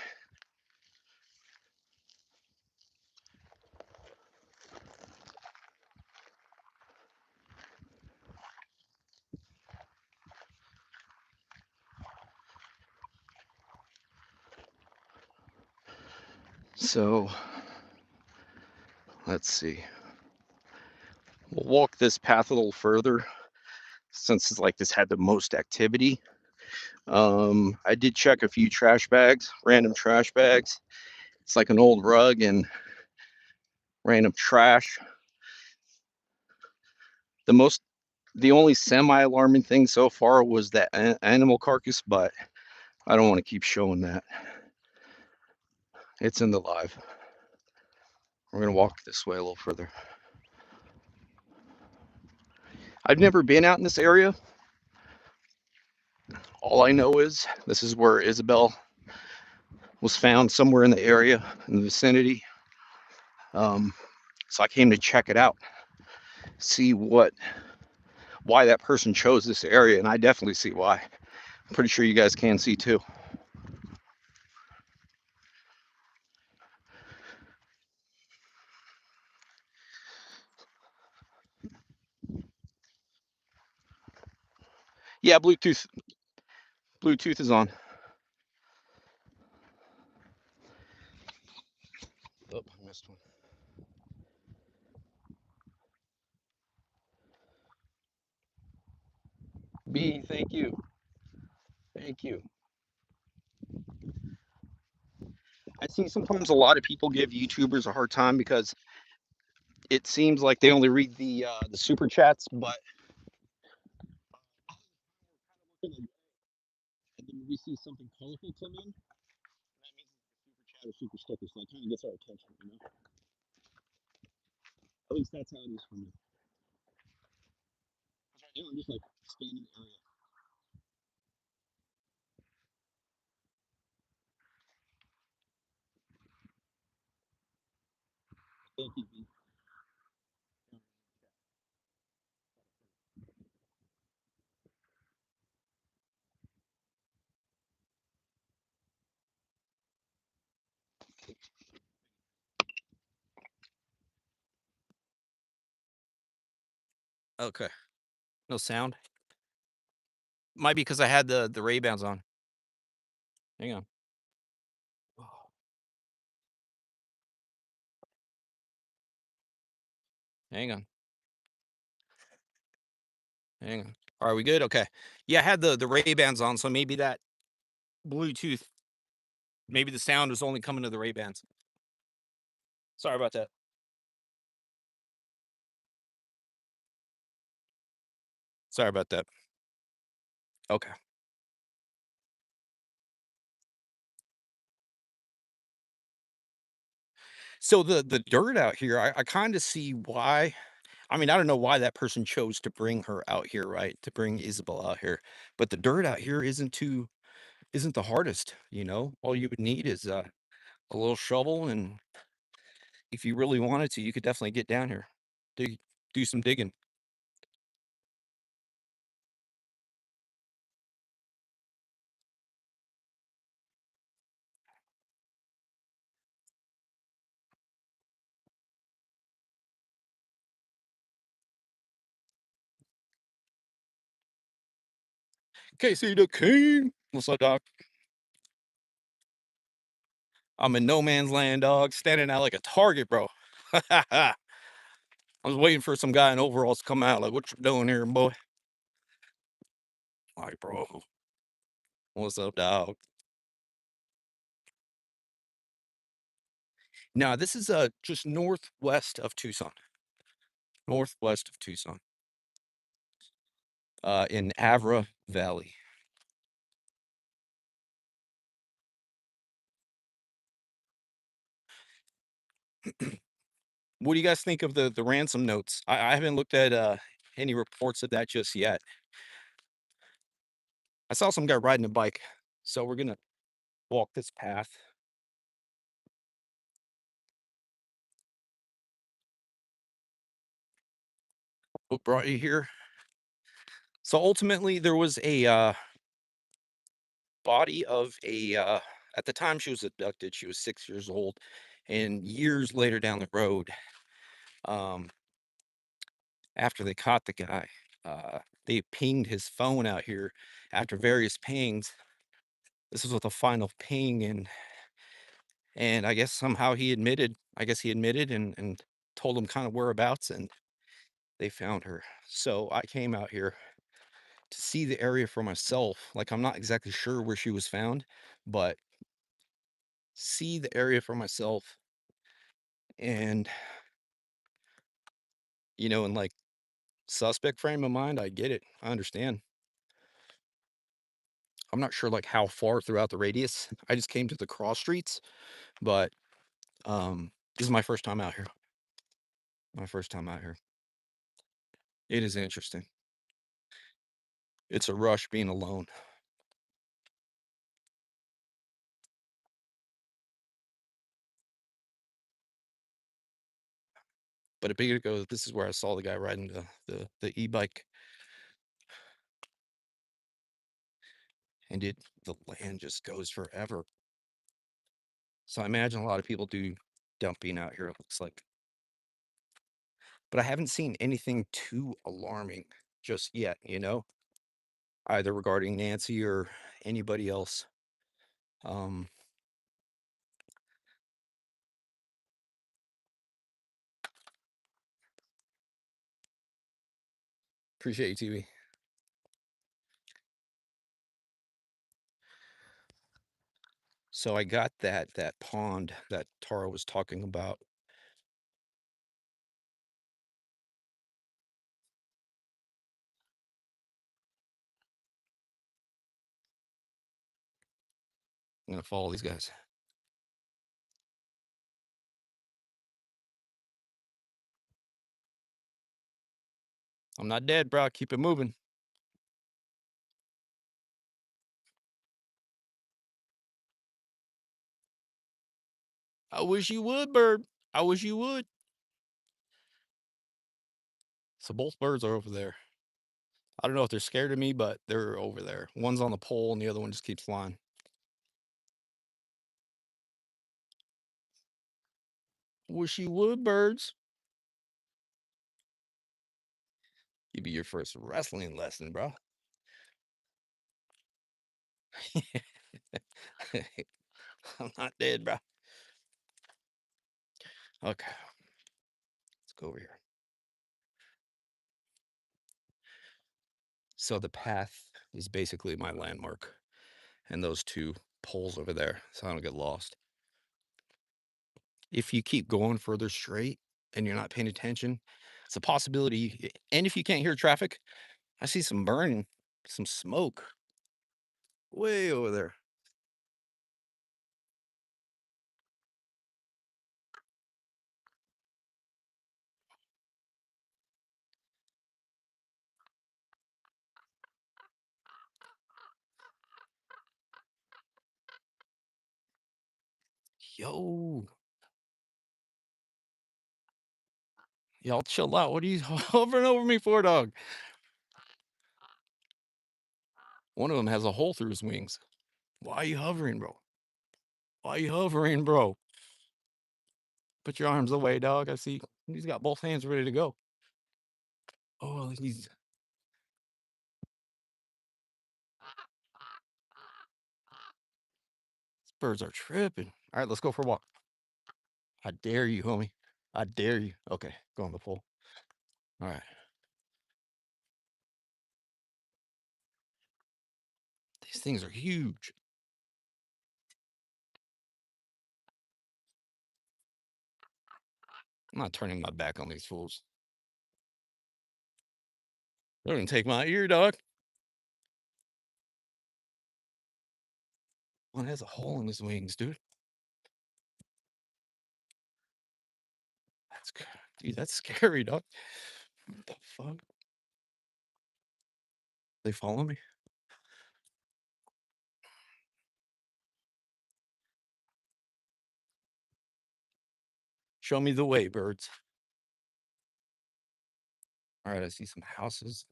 So let's see. We'll walk this path a little further since it's like this had the most activity. I did check a few trash bags, random trash bags. It's like an old rug and random trash. The most, the only semi-alarming thing so far was that animal carcass, but I don't want to keep showing that. It's in the live. We're gonna walk this way a little further. I've never been out in this area. All I know is this is where Isabel was found, somewhere in the area, in the vicinity. Um, so I came to check it out, see why that person chose this area, and I definitely see why. I'm pretty sure you guys can see too. Yeah, Bluetooth is on. Oh, I missed one. B, thank you. Thank you. I see sometimes a lot of people give YouTubers a hard time because it seems like they only read the super chats, but and then we see something colorful come in, that means super chat or super sticker, so that kind of gets our attention, you know? At least that's how it is for me. Right now I'm just like scanning the area. Thank you, B. Okay. No sound. Might be because I had the Ray-Bans on. Hang on. Hang on. Hang on. Are we good? Okay. Yeah, I had the Ray-Bans on, so maybe that Bluetooth, maybe the sound was only coming to the Ray-Bans. Sorry about that. Sorry about that. Okay. So the dirt out here, I kind of see why. I mean, I don't know why that person chose to bring her out here, right? To bring Isabel out here. But the dirt out here isn't the hardest, you know? All you would need is a little shovel, and if you really wanted to, you could definitely get down here. Dig do some digging. Casey the King. What's up, dog? I'm in no man's land, dog, standing out like a target, bro. I was waiting for some guy in overalls to come out, like, what you doing here, boy? Like, bro, what's up, dog? Now, this is just northwest of Tucson. northwest of Tucson, in Avra Valley. What do you guys think of the ransom notes? I haven't looked at any reports of that just yet. I saw some guy riding a bike, so we're gonna walk this path. What brought you here? So ultimately, there was a body of a. At the time she was abducted, she was 6 years old, and years later down the road, um, after they caught the guy, they pinged his phone out here. After various pings, this was with a final ping, and I guess somehow he admitted. I guess he admitted and told them kind of whereabouts, and they found her. So I came out here to see the area for myself. Like, I'm not exactly sure where she was found, but see the area for myself. And, in like suspect frame of mind, I get it. I understand. I'm not sure like how far throughout the radius. I just came to the cross streets, but this is my first time out here. My first time out here. It is interesting. It's a rush being alone. But a bit ago, this is where I saw the guy riding the e-bike, and the land just goes forever. So I imagine a lot of people do dumping out here, it looks like. But I haven't seen anything too alarming just yet, either regarding Nancy or anybody else. Um, Appreciate you, TV. So I got that pond that Tara was talking about. I'm gonna follow these guys. I'm not dead, bro. Keep it moving. I wish you would, bird. I wish you would. So both birds are over there. I don't know if they're scared of me, but they're over there. One's on the pole and the other one just keeps flying. Wish you would, birds. You'd be your first wrestling lesson, bro. I'm not dead, bro. Okay, let's go over here. So the path is basically my landmark, and those two poles over there, so I don't get lost. If you keep going further straight and you're not paying attention, it's a possibility. And if you can't hear traffic, I see some burning, some smoke way over there. Yo, y'all chill out. What are you hovering over me for, dog? One of them has a hole through his wings. Why are you hovering, bro? Why are you hovering, bro? Put your arms away, dog. I see he's got both hands ready to go. Oh, these birds are tripping. All right, let's go for a walk. I dare you, homie. I dare you. Okay, go on the pole. All right. These things are huge. I'm not turning my back on these fools. Don't even take my ear, dog. One has a hole in his wings, dude. That's dude, that's scary, dog. What the fuck? They follow me? Show me the way, birds. All right, I see some houses.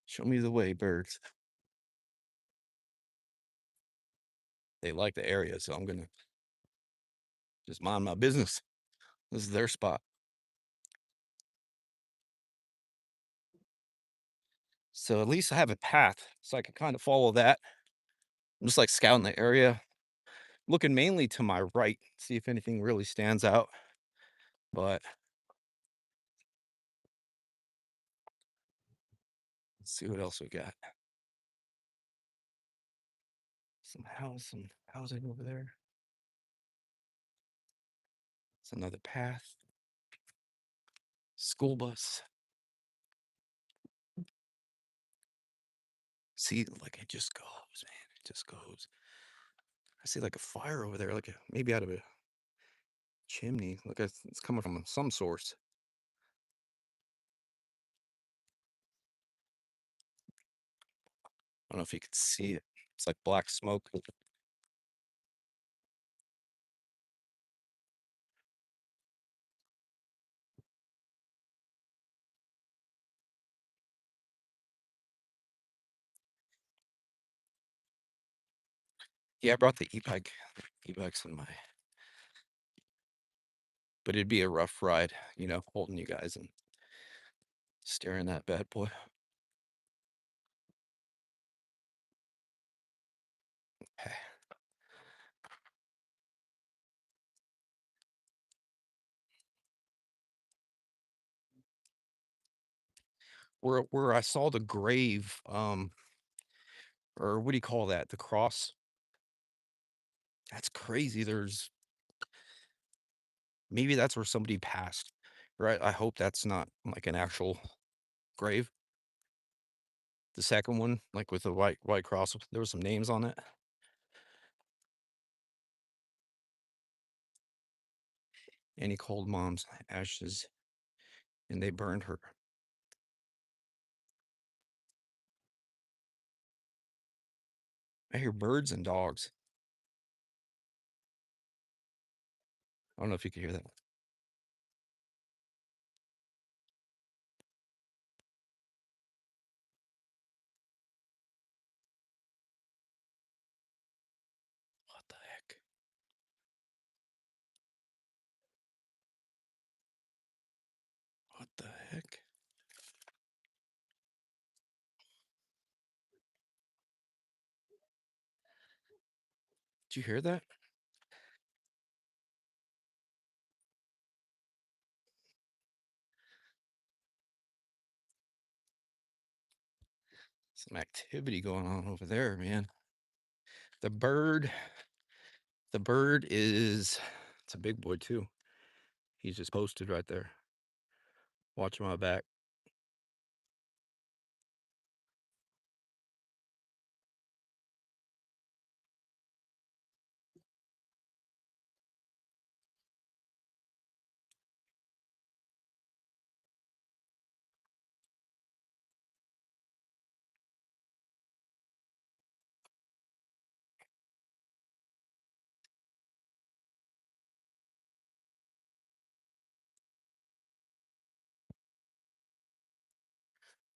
Show me the way, birds. They like the area, so I'm gonna just mind my business. This is their spot. So at least I have a path, so I can kind of follow that. I'm just like scouting the area, looking mainly to my right, see if anything really stands out. But let's see what else we got. Some housing over there. It's another path. School bus. See, like it just goes, man. It just goes. I see like a fire over there, like maybe out of a chimney. Like it's coming from some source. I don't know if you could see it. It's like black smoke. Yeah, I brought the e-bike. E-bike's in my, but it'd be a rough ride, holding you guys and steering that bad boy. Okay. Where I saw the grave, or what do you call that? The cross. That's crazy. Maybe that's where somebody passed, right? I hope that's not like an actual grave. The second one, like with the white cross, there was some names on it. Annie Cold Mom's ashes, and they burned her. I hear birds and dogs. I don't know if you can hear that. What the heck? What the heck? Did you hear that? Some activity going on over there, man. The bird, the bird is, it's a big boy too. He's just posted right there, watching my back.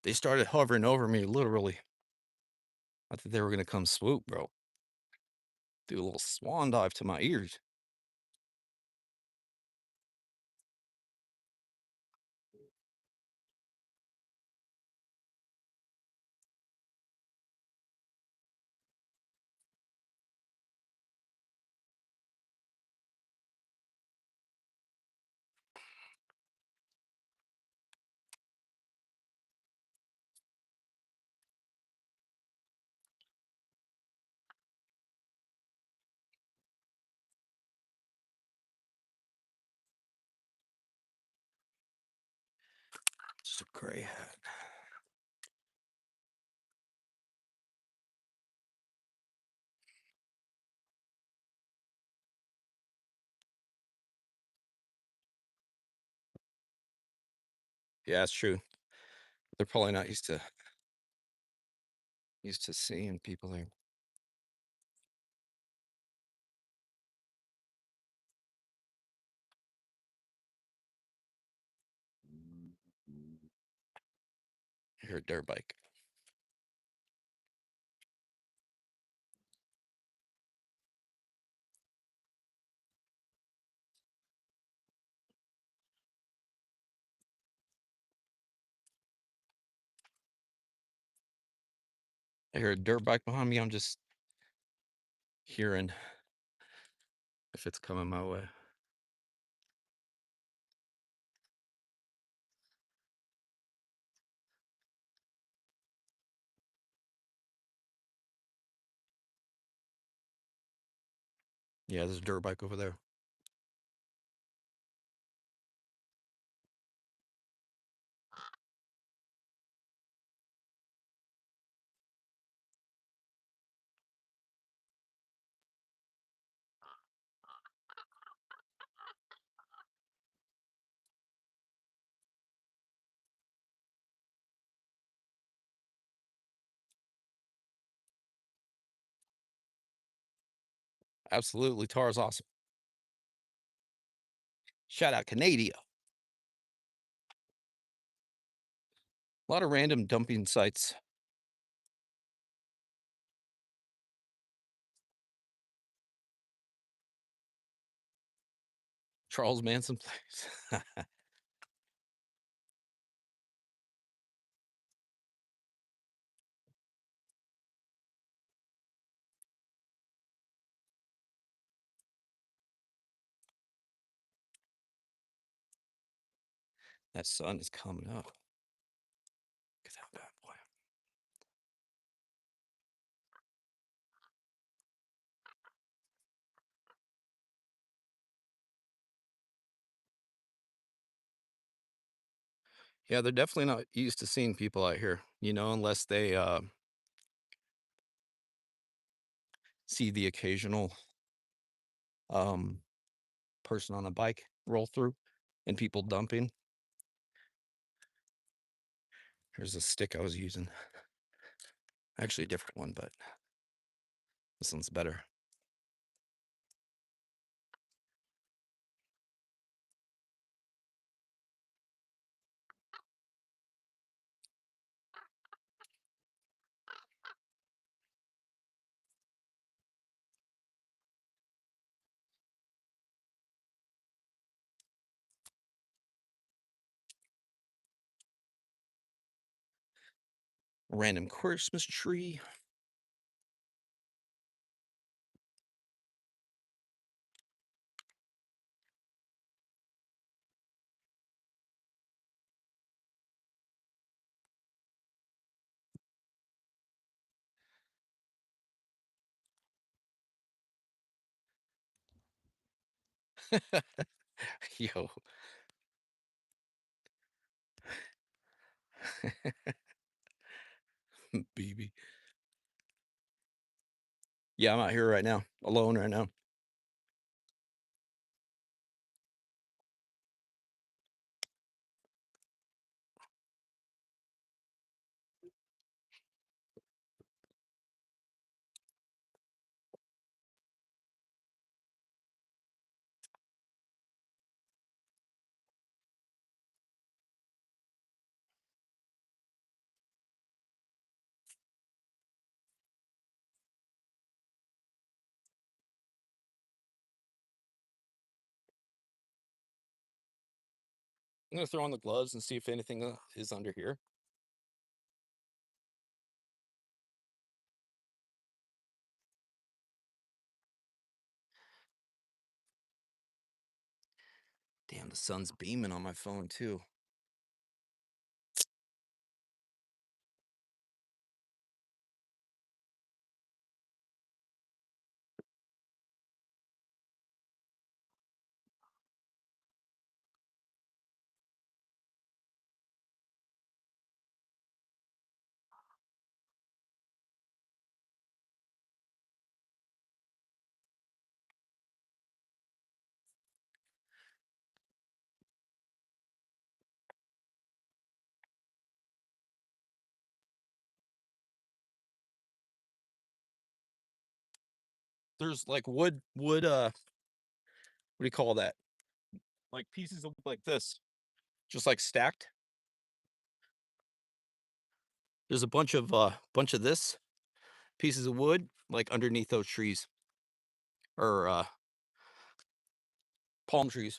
They started hovering over me, literally. I thought they were gonna come swoop, bro. Do a little swan dive to my ears. Just a gray hat. Yeah, it's true. They're probably not used to seeing people there. I hear a dirt bike. I hear a dirt bike behind me. I'm just hearing if it's coming my way. Yeah, there's a dirt bike over there. Absolutely. Tara's awesome. Shout out Canada. A lot of random dumping sites. Charles Manson place. That sun is coming up. Look at that bad boy. Yeah, they're definitely not used to seeing people out here, unless they see the occasional um person on a bike roll through and people dumping. Here's a stick I was using. Actually, a different one, but this one's better. Random Christmas tree. Yo, BB. Yeah, I'm out here right now, alone right now. I'm gonna throw on the gloves and see if anything is under here. Damn, the sun's beaming on my phone too. There's like what do you call that? Like pieces of like this, just like stacked. There's a bunch of this pieces of wood like underneath those trees or palm trees.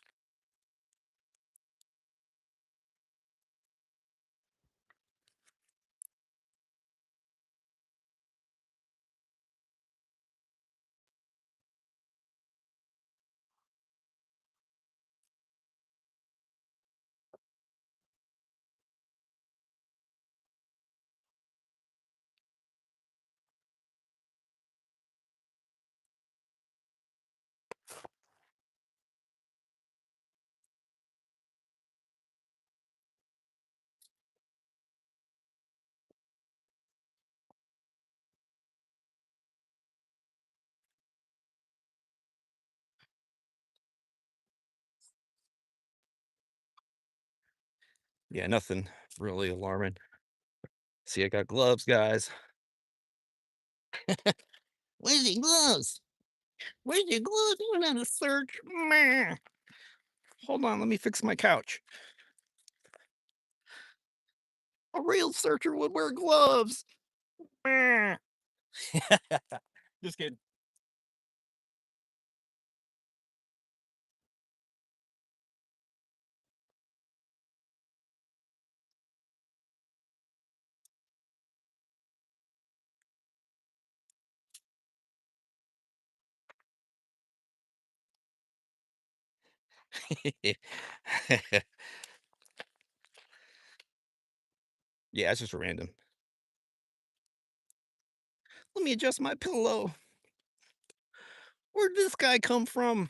Yeah, nothing really alarming. See, I got gloves, guys. Where's your gloves? Where's your gloves? You went on a search. Meh. Hold on, let me fix my couch. A real searcher would wear gloves. Meh. Just kidding. Yeah, it's just random. Let me adjust my pillow. Where'd this guy come from?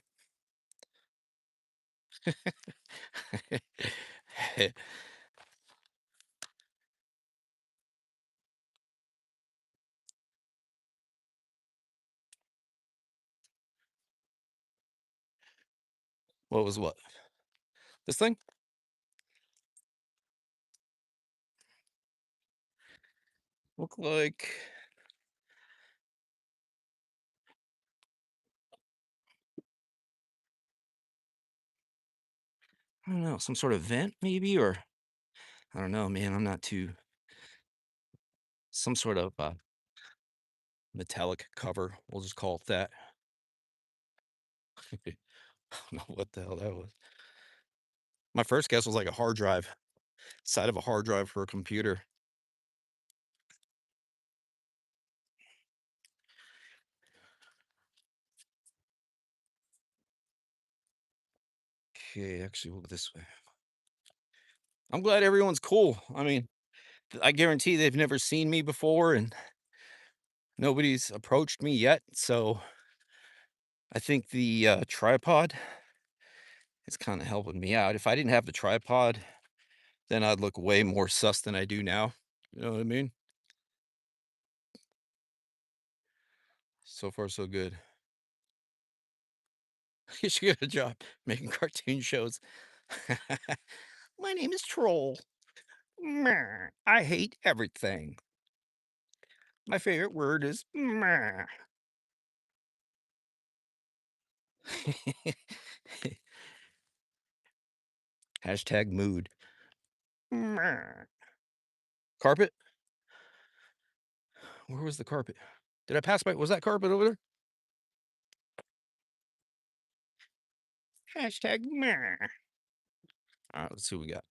What was what? This thing? Look like I don't know, some sort of vent maybe, or I don't know, man. I'm not too some sort of metallic cover. We'll just call it that. I don't know what the hell that was. My first guess was like a hard drive, side of a hard drive for a computer. Okay, actually, we'll go this way. I'm glad everyone's cool. I mean, I guarantee they've never seen me before and nobody's approached me yet. So I think the tripod is kind of helping me out. If I didn't have the tripod, then I'd look way more sus than I do now. You know what I mean? So far, so good. You should get a job making cartoon shows. My name is Troll. Meh. I hate everything. My favorite word is meh. Hashtag mood. Meh. Carpet? Where was the carpet? Did I pass by? Was that carpet over there? Hashtag meh. All right, let's see what we got.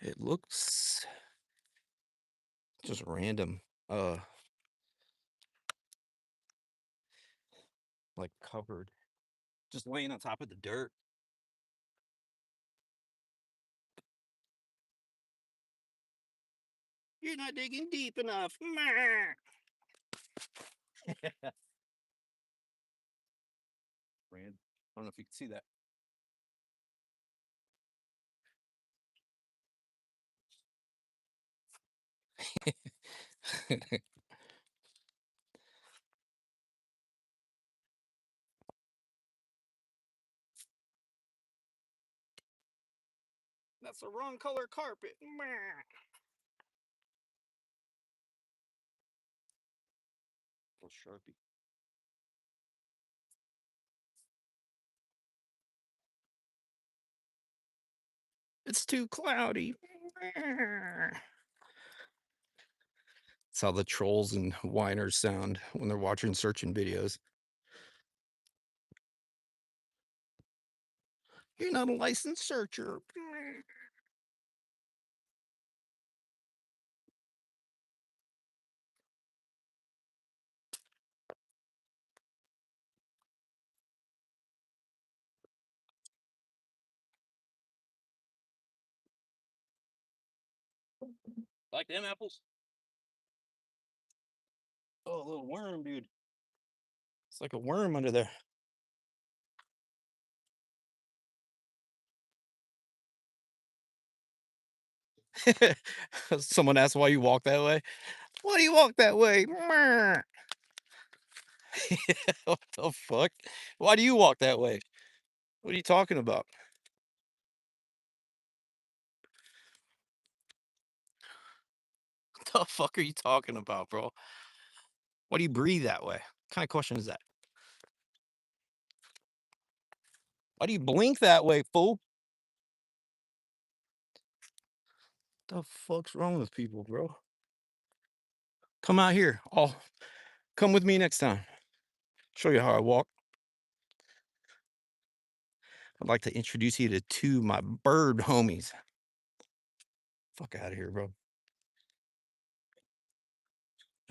It looks just random. Like covered. Just laying on top of the dirt. You're not digging deep enough. Meh. Rand. I don't know if you can see that. That's the wrong color carpet. Meh. Sharpie. It's too cloudy. That's how the trolls and whiners sound when they're watching searching videos. You're not a licensed searcher. Like them apples? Oh, a little worm, dude. It's like a worm under there. Someone asked why you walk that way. Why do you walk that way? What the fuck? Why do you walk that way? What are you talking about? What the fuck are you talking about, bro? Why do you breathe that way? What kind of question is that? Why do you blink that way, fool? The fuck's wrong with people, bro? Come out here. Oh, come with me next time. Show you how I walk. I'd like to introduce you to two of my bird homies. Fuck out of here, bro.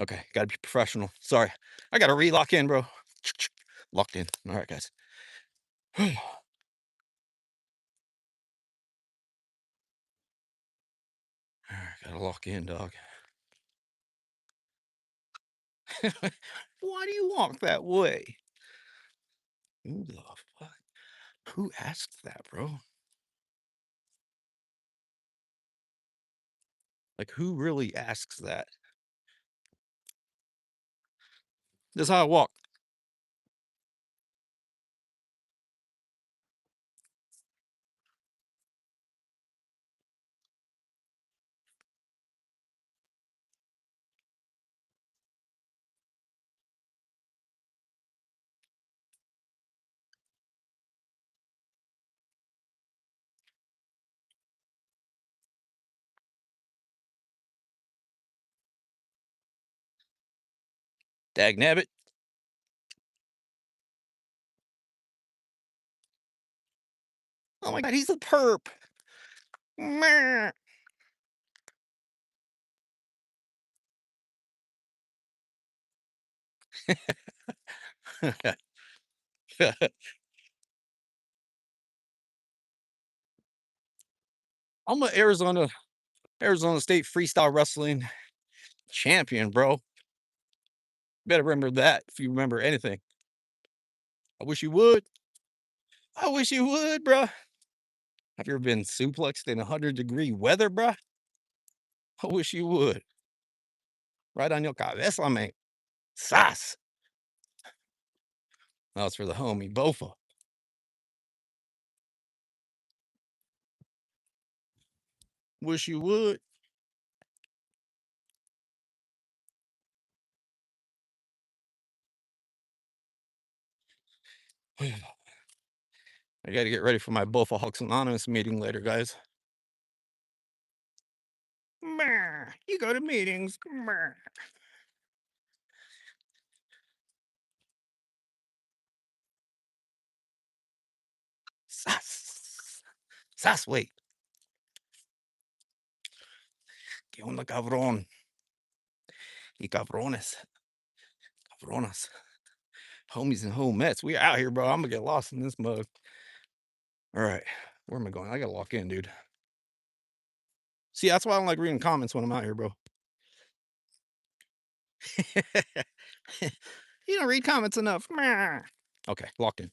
Okay, gotta be professional. Sorry. I gotta re-lock in, bro. Locked in. All right, guys. All right, gotta lock in, dog. Why do you walk that way? Who the fuck? Who asked that, bro? Like, who really asks that? This is how I walk. Dag nabbit. Oh my god, he's a perp. Meh. I'm an Arizona State freestyle wrestling champion, bro. Better remember that if you remember anything. I wish you would. I wish you would, bro. Have you ever been suplexed in 100-degree weather, bro? I wish you would. Right on your cabeza, man. Sas. That was for the homie Bofa. Wish you would. I got to get ready for my Bofa Hawks Anonymous meeting later, guys. You go to meetings. Sas. Sas, wait. ¿Qué onda, cabrón? Y cabrones. Cabronas. Homies and homettes. We out here, bro. I'm gonna get lost in this mug. All right. Where am I going? I gotta lock in, dude. See, that's why I don't like reading comments when I'm out here, bro. You don't read comments enough. Okay, locked in.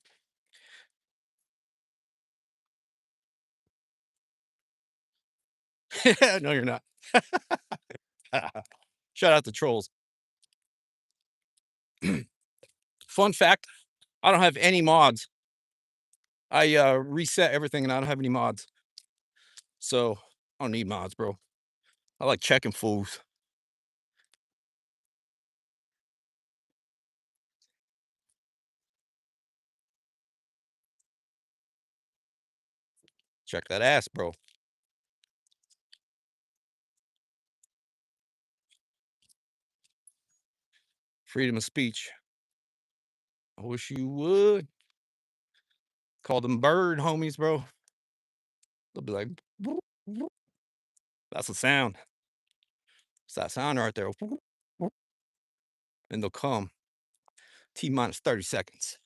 No, you're not. Shout out to trolls. Fun fact, I don't have any mods. I reset everything and I don't have any mods. So I don't need mods, bro. I like checking fools. Check that ass, bro. Freedom of speech. I wish you would. Call them bird homies, bro. They'll be like, "Whoop, whoop." That's the sound. It's that sound right there. Whoop, whoop. And they'll come. T minus 30 seconds.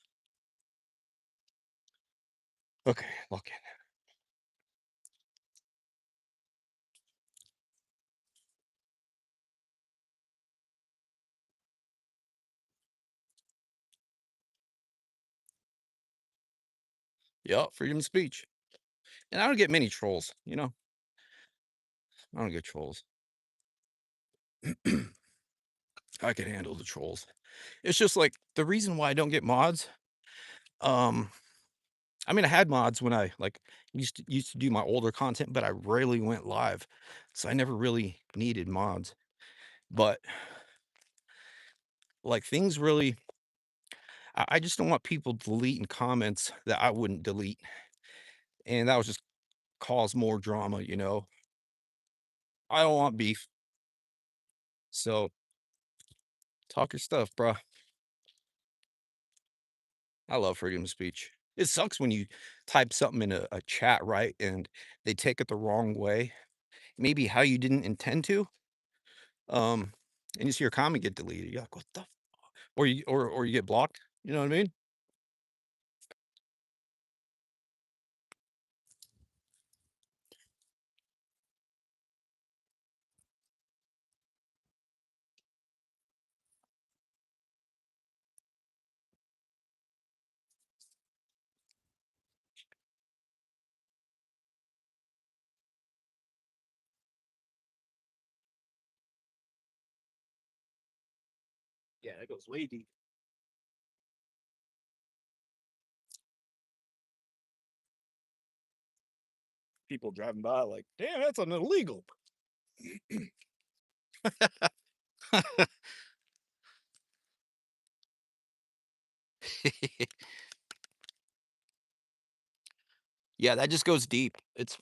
Okay, lock in. Yup, freedom of speech. And I don't get many trolls, you know? I don't get trolls. I can handle the trolls. It's just like the reason why I don't get mods. Um, I mean, I had mods when I like used to do my older content, but I rarely went live, so I never really needed mods. But like things really, I just don't want people deleting comments that I wouldn't delete, and that would just cause more drama. I don't want beef, so talk your stuff, bruh. I love freedom of speech. It sucks when you type something in a chat, right? And they take it the wrong way, maybe how you didn't intend to. Um, and you see your comment get deleted. You're like, what the? Or you get blocked. You know what I mean? Yeah, that goes way deep. People driving by like, damn, that's an illegal. Yeah, that just goes deep. It's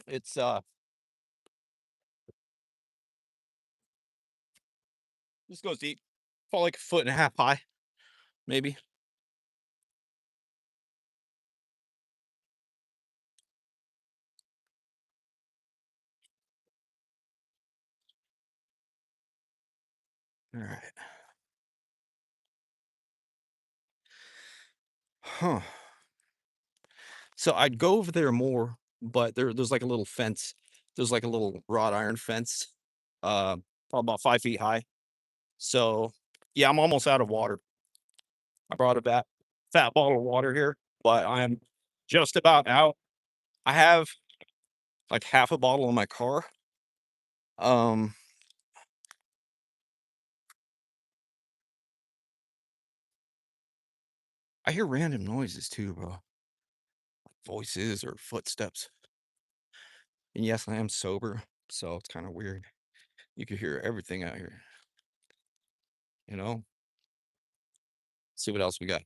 just goes deep. Probably like a foot and a half high, maybe. All right. Huh. So I'd go over there more, but there's like a little fence. There's like a little wrought iron fence, uh, probably about 5 feet high. So yeah, I'm almost out of water. I brought a fat bottle of water here, but I'm just about out. I have like half a bottle in my car. Um, I hear random noises too, bro. Voices or footsteps. And yes, I am sober, so it's kind of weird. You could hear everything out here, you know? See what else we got.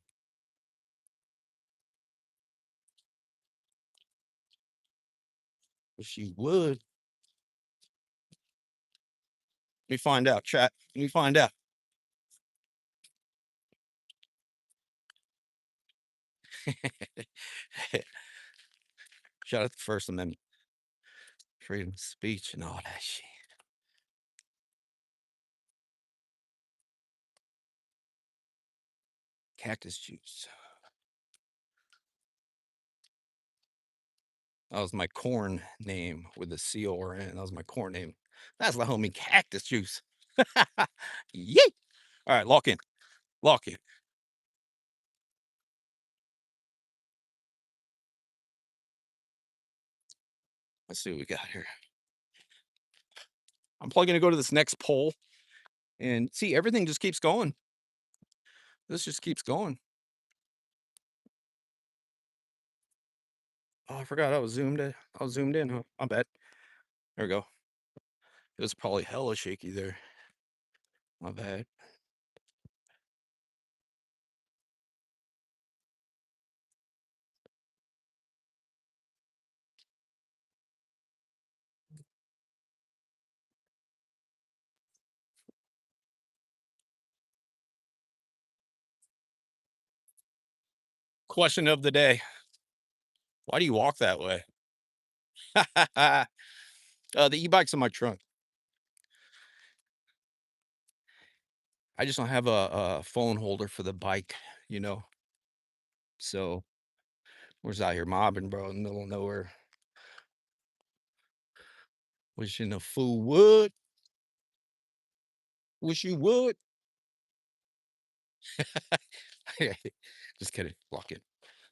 Wish you would. Let me find out, chat. Let me find out. Shout out the First Amendment, freedom of speech, and all that shit. Cactus juice. That was my corn name with a CORN. That was my corn name. That's the homie Cactus Juice. Yay! All right, lock in. Lock in. Let's see what we got here. I'm probably gonna go to this next poll and see everything just keeps going. This just keeps going. Oh, I forgot I was zoomed in. I was zoomed in, huh? I bet. There we go. It was probably hella shaky there. My bad. Question of the day. Why do you walk that way? The e-bike's in my trunk. I just don't have a phone holder for the bike, you know? So, we're just out here mobbing, bro, in the middle of nowhere. Wishing a fool would. Wish you would. Just kidding. Walk in.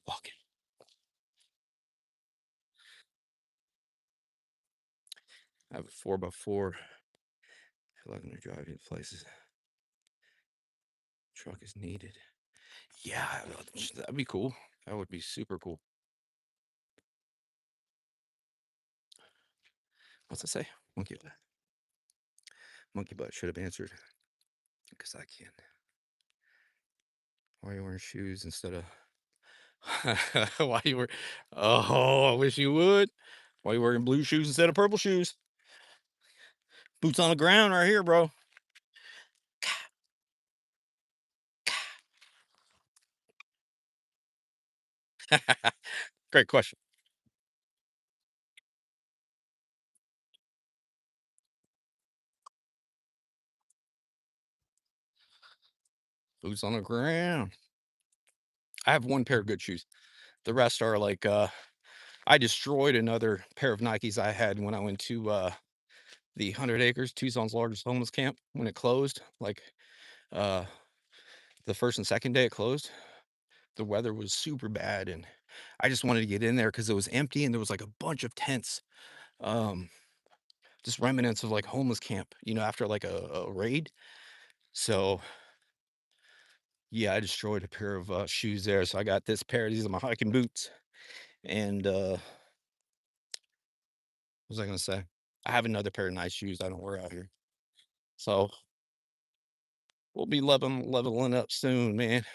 Walk in. I have a 4x4. Feel like I'm gonna drive you places. Truck is needed. Yeah, that'd be cool. That would be super cool. What's it say? Monkey butt. Monkey butt should have answered. Because I can. Why are you wearing shoes instead of why you wear oh, I wish you would. Why you wearing blue shoes instead of purple shoes? Boots on the ground right here, bro. Great question. Boots on the ground. I have one pair of good shoes. The rest are like I destroyed another pair of Nikes I had when I went to the 100 Acres, Tucson's largest homeless camp when it closed. Like uh the first and second day it closed. The weather was super bad and I just wanted to get in there because it was empty and there was like a bunch of tents. Um just remnants of like homeless camp, after like a raid. So yeah, I destroyed a pair of shoes there. So I got this pair. These are my hiking boots. And what was I gonna say? I have another pair of nice shoes I don't wear out here. So we'll be leveling up soon, man.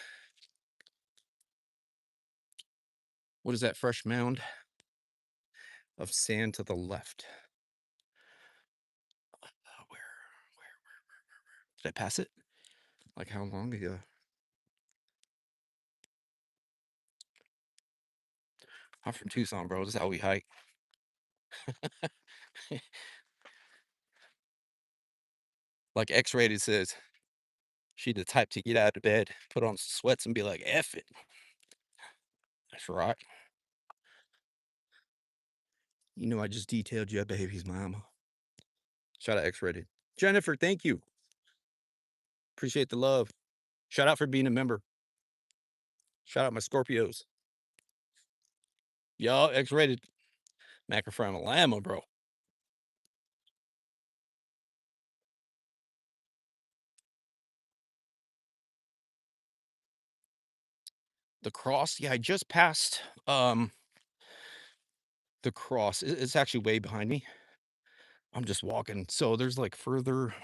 What is that fresh mound of sand to the left? Where did I pass it? Like how long ago? I'm from Tucson, bro. This is how we hike. Like X-rated says, she the type to get out of bed, put on sweats, and be like, "F it." That's right. I just detailed your baby's mama. Shout out X-rated. Jennifer, thank you. Appreciate the love. Shout out for being a member. Shout out my Scorpios. Y'all X-rated. Macro from Alabama, bro. The cross, yeah, I just passed the cross. It's actually way behind me. I'm just walking. So there's like further.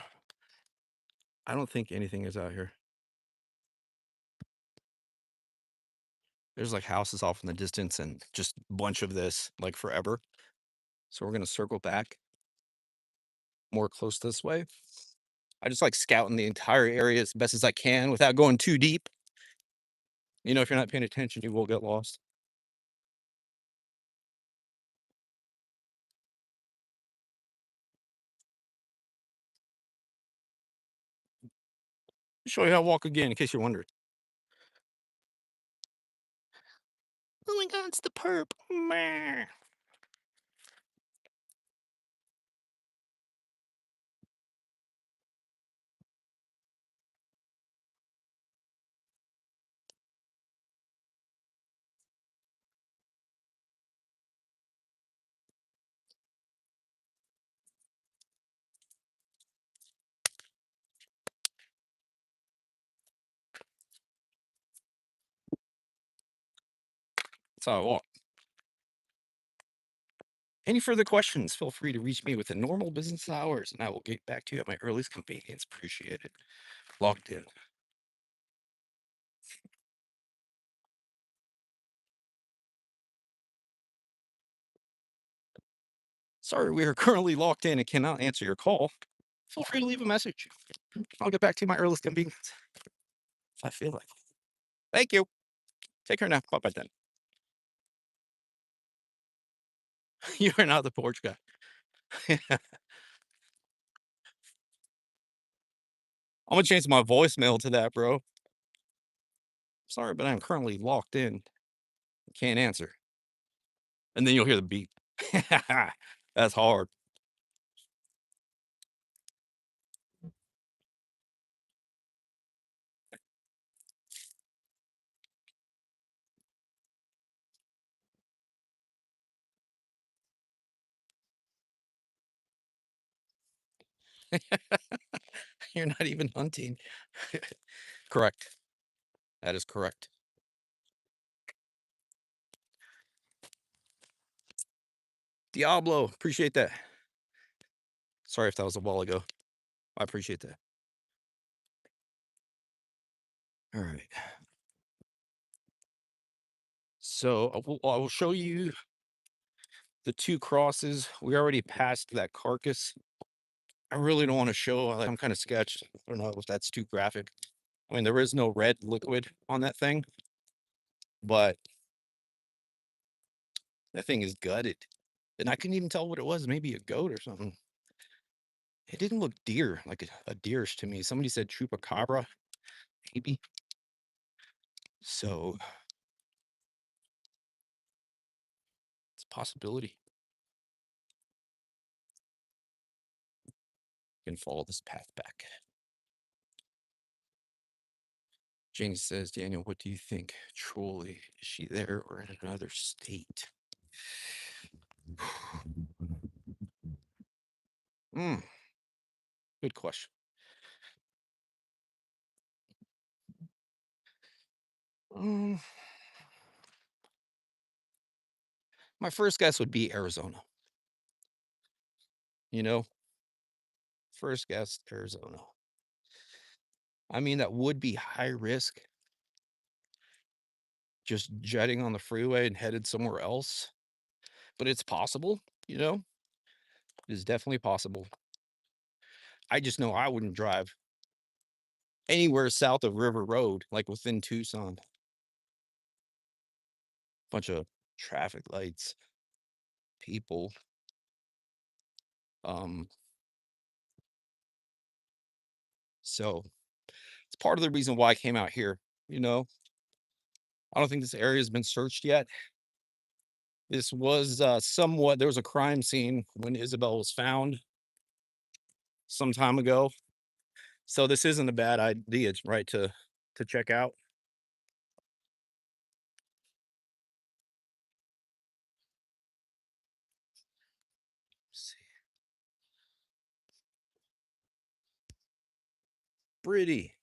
I don't think anything is out here. There's like houses off in the distance and just a bunch of this like forever. So we're gonna circle back more close this way. I just like scouting the entire area as best as I can without going too deep. If you're not paying attention, you will get lost. Show you how to walk again in case you're wondering. Oh my god, it's the perp. Meh. That's how I walk. Any further questions, feel free to reach me within normal business hours, and I will get back to you at my earliest convenience. Appreciate it. Locked in. Sorry, we are currently locked in and cannot answer your call. Feel free to leave a message. I'll get back to you at my earliest convenience if I feel like it. Thank you. Take her now. Bye-bye then. You are not the porch guy. I'm gonna change my voicemail to that, bro. Sorry, but I'm currently locked in. Can't answer. And then you'll hear the beep. That's hard. You're not even hunting. Correct. That is correct. Diablo, appreciate that. Sorry if that was a while ago. I appreciate that. All right. So I will show you the two crosses. We already passed that carcass. I really don't want to show. Like, I'm kind of sketched. I don't know if that's too graphic. I mean, there is no red liquid on that thing, but that thing is gutted. And I couldn't even tell what it was. Maybe a goat or something. It didn't look deer, like a deerish to me. Somebody said chupacabra, maybe. So it's a possibility. You can follow this path back. Janie says, Daniel, what do you think? Truly, is she there or in another state? Mm, good question. Um, my first guess would be Arizona. You know, first guess, Arizona. I mean, that would be high risk, just jetting on the freeway and headed somewhere else, but it's possible, you know, it is definitely possible. I just know I wouldn't drive anywhere south of River Road, like within Tucson. Bunch of traffic lights, people. Um, so it's part of the reason why I came out here. You know, I don't think this area has been searched yet. This was somewhat, there was a crime scene when Isabel was found some time ago. So this isn't a bad idea, right? To check out. Let's see. Pretty.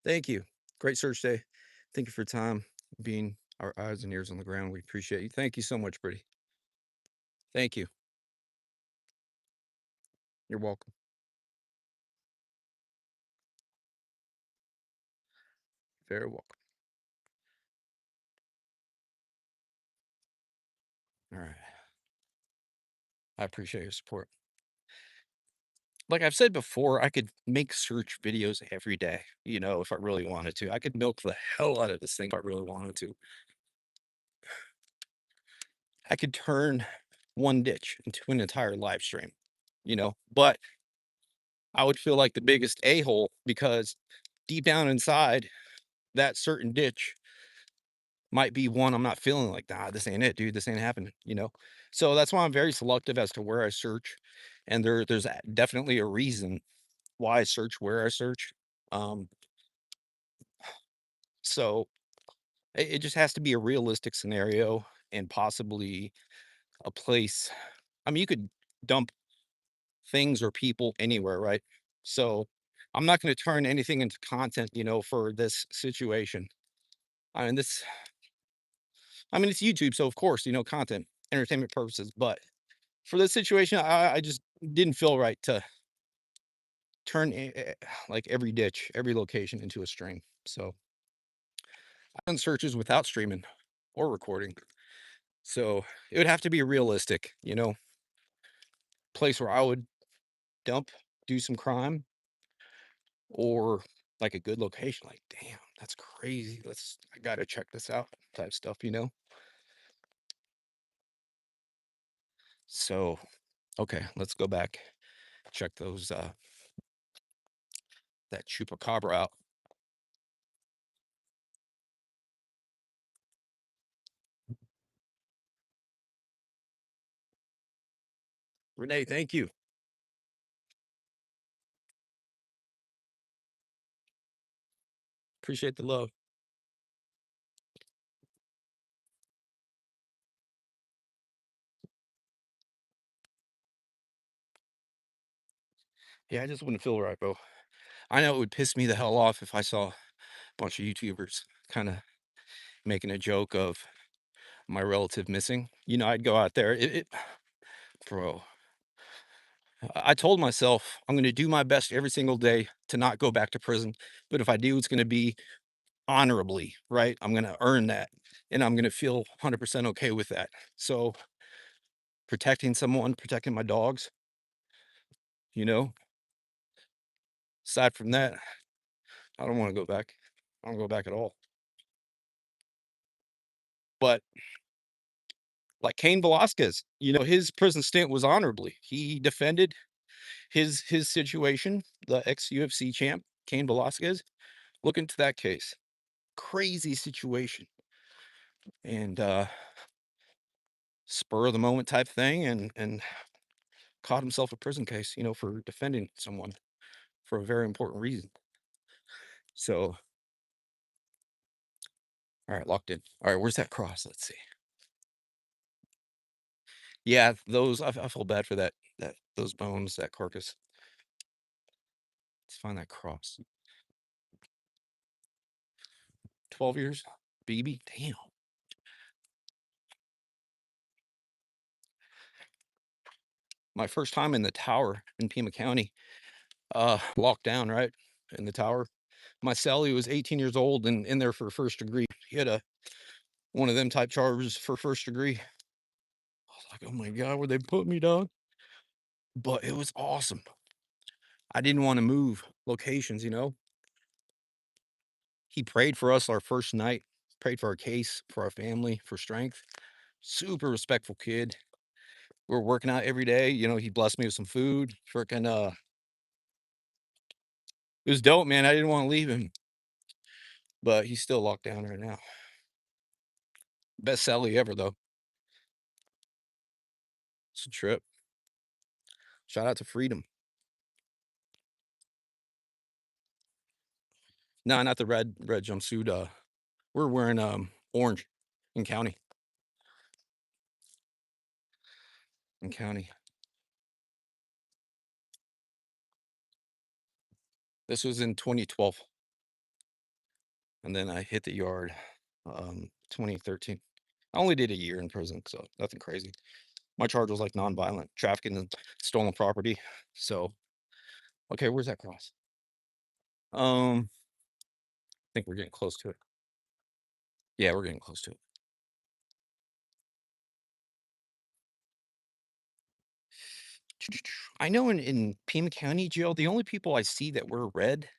Thank you. Great search day. Thank you for your time, being our eyes and ears on the ground. We appreciate you. Thank you so much, Pretty. Thank you. You're welcome. Very welcome. All right. I appreciate your support. Like I've said before, I could make search videos every day, you know, if I really wanted to. I could milk the hell out of this thing if I really wanted to. I could turn one ditch into an entire live stream, you know, but I would feel like the biggest a-hole because deep down inside that certain ditch might be one I'm not feeling like, nah, this ain't it, dude. This ain't happening, you know? So that's why I'm very selective as to where I search. And there's definitely a reason why I search where I search. Um, so it just has to be a realistic scenario and possibly a place. I mean, you could dump things or people anywhere, right? So I'm not going to turn anything into content, you know, for this situation. I mean, it's YouTube, so of course, you know, content, entertainment purposes. But for this situation, I just didn't feel right to turn like every ditch, every location into a stream. So I've done searches without streaming or recording. So it would have to be realistic, you know, place where I would dump, do some crime, or like a good location. Like, damn, That's crazy. I gotta check this out type stuff, you know? So, okay, let's go back, check those, that chupacabra out. Renee, thank you. Appreciate the love. Yeah, I just wouldn't feel right, bro. I know it would piss me the hell off if I saw a bunch of YouTubers kind of making a joke of my relative missing. You know, I'd go out there, bro. I told myself I'm going to do my best every single day to not go back to prison. But if I do, it's going to be honorably, right? I'm going to earn that and I'm going to feel 100% okay with that. So protecting someone, protecting my dogs, you know, aside from that, I don't want to go back. I don't go back at all. But like Cain Velasquez, you know, his prison stint was honorably. He defended his situation, the ex UFC champ, Cain Velasquez. Look into that case. Crazy situation. And spur of the moment type thing and caught himself a prison case, you know, for defending someone for a very important reason. So, all right, locked in. All right, where's that cross? Let's see. Yeah, those I feel bad for that those bones, that carcass. Let's find that cross. 12 years, BB. Damn. My first time in the tower in Pima County, locked down, right? In the tower. My cellie was 18 years old and in there for first degree. He had a one of them type charges for first degree. I was like, oh my God, where they put me, dog? But it was awesome. I didn't want to move locations, you know. He prayed for us our first night, prayed for our case, for our family, for strength. Super respectful kid. We're working out every day. You know, he blessed me with some food. Freaking it was dope, man. I didn't want to leave him, but he's still locked down right now. Best Sally ever though. It's a trip. Shout out to Freedom. No, not the red jumpsuit. We're wearing orange in county. In county. This was in 2012. And then I hit the yard 2013. I only did a year in prison, so nothing crazy. My charge was like nonviolent trafficking and stolen property. So, okay, where's that cross? I think we're getting close to it. Yeah, we're getting close to it. I know in Pima County jail, the only people I see that wear red,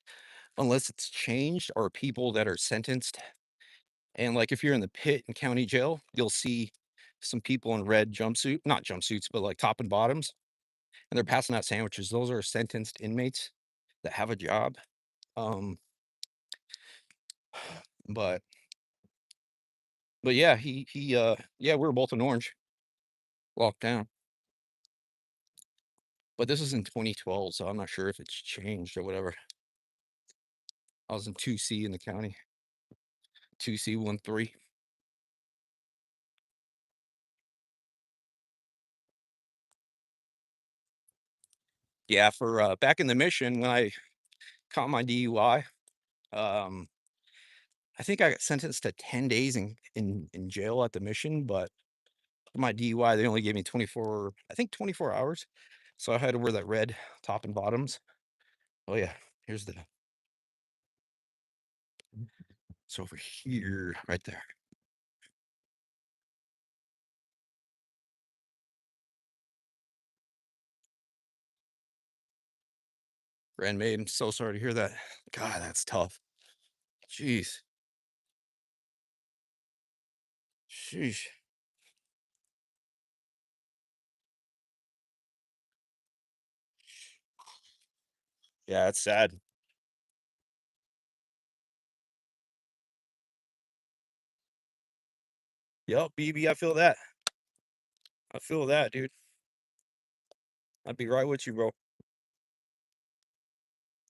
unless it's changed, are people that are sentenced. And like if you're in the pit in county jail, you'll see some people in red jumpsuit, not jumpsuits, but like top and bottoms, and they're passing out sandwiches. Those are sentenced inmates that have a job. Um, but but yeah, he yeah, we were both in orange, locked down. But this is in 2012, so I'm not sure if it's changed or whatever. I was in 2C in the county, 2C 13. Yeah, for back in the mission when I caught my DUI, um, I think I got sentenced to 10 days in jail at the mission, but for my DUI, they only gave me 24, I think 24 hours. So I had to wear that red top and bottoms. Oh yeah, here's the it's over here, right there. Grandmaid, I'm so sorry to hear that. God, that's tough. Jeez. Sheesh. Yeah, it's sad. Yup, BB, I feel that. I feel that, dude. I'd be right with you, bro.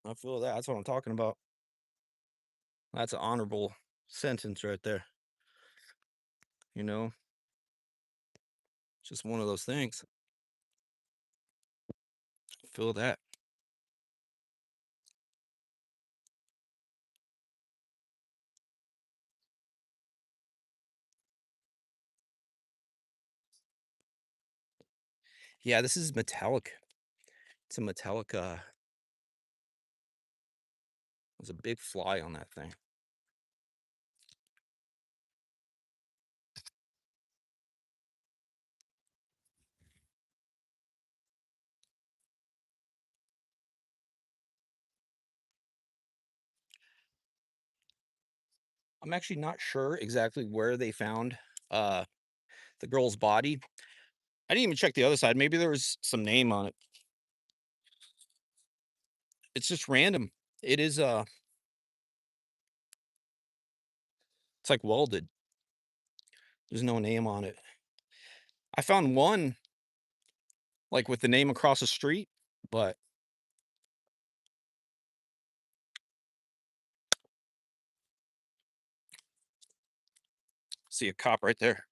I feel that. That's what I'm talking about. That's an honorable sentence right there. You know, just one of those things. I feel that. Yeah, this is metallic. It's a metallic. There's a big fly on that thing. I'm actually not sure exactly where they found uh the girl's body. I didn't even check the other side. Maybe there was some name on it. It's just random. It is it's like welded. There's no name on it. I found one like with the name across the street, but see a cop right there.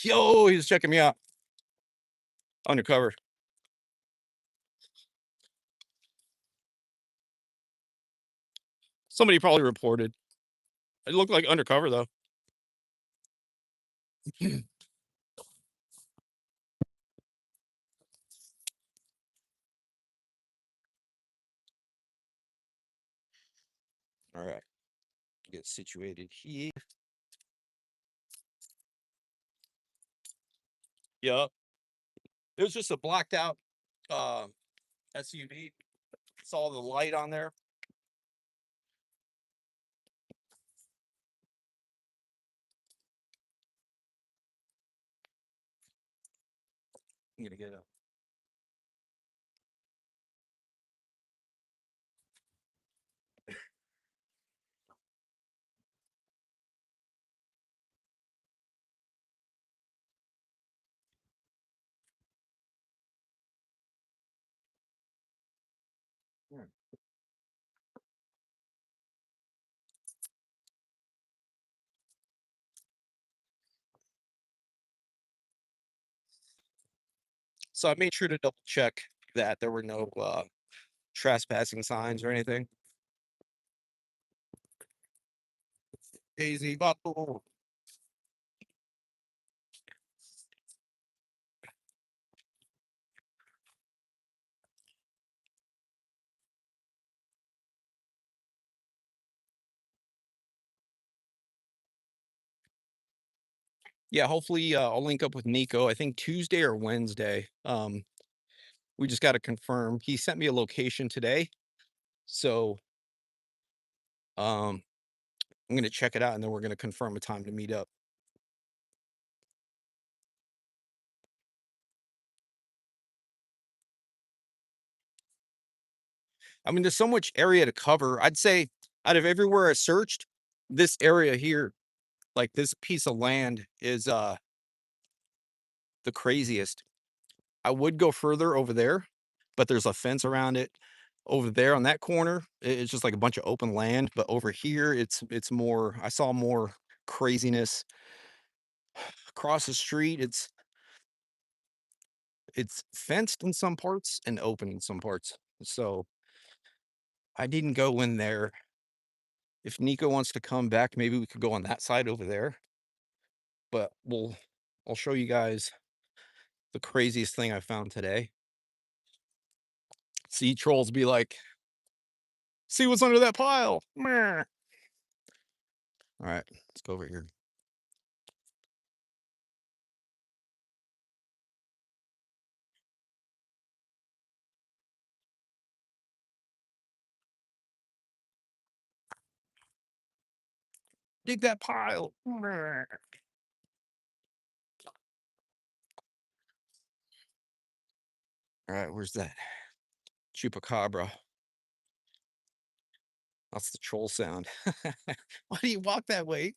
Yo, he was checking me out undercover. Somebody probably reported. It looked like undercover though. All right, get situated here. Yep. It was just a blacked out uh SUV. Saw the light on there. I'm gonna get a so I made sure to double check that there were no trespassing signs or anything. Easy bottle. Yeah, hopefully I'll link up with Nico. I think Tuesday or Wednesday. We just got to confirm. He sent me a location today, so um, I'm gonna check it out, and then we're gonna confirm a time to meet up. I mean, there's so much area to cover. I'd say out of everywhere I searched, this area here, like this piece of land, is the craziest. I would go further over there, but there's a fence around it. Over there on that corner, it's just like a bunch of open land. But over here, it's more. I saw more craziness across the street. It's fenced in some parts and open in some parts. So I didn't go in there. If Nico wants to come back, maybe we could go on that side over there. But I'll show you guys the craziest thing I found today. See trolls be like, see what's under that pile. Meh. All right, let's go over here. Dig that pile. All right, where's that chupacabra? That's the troll sound. Why do you walk that way?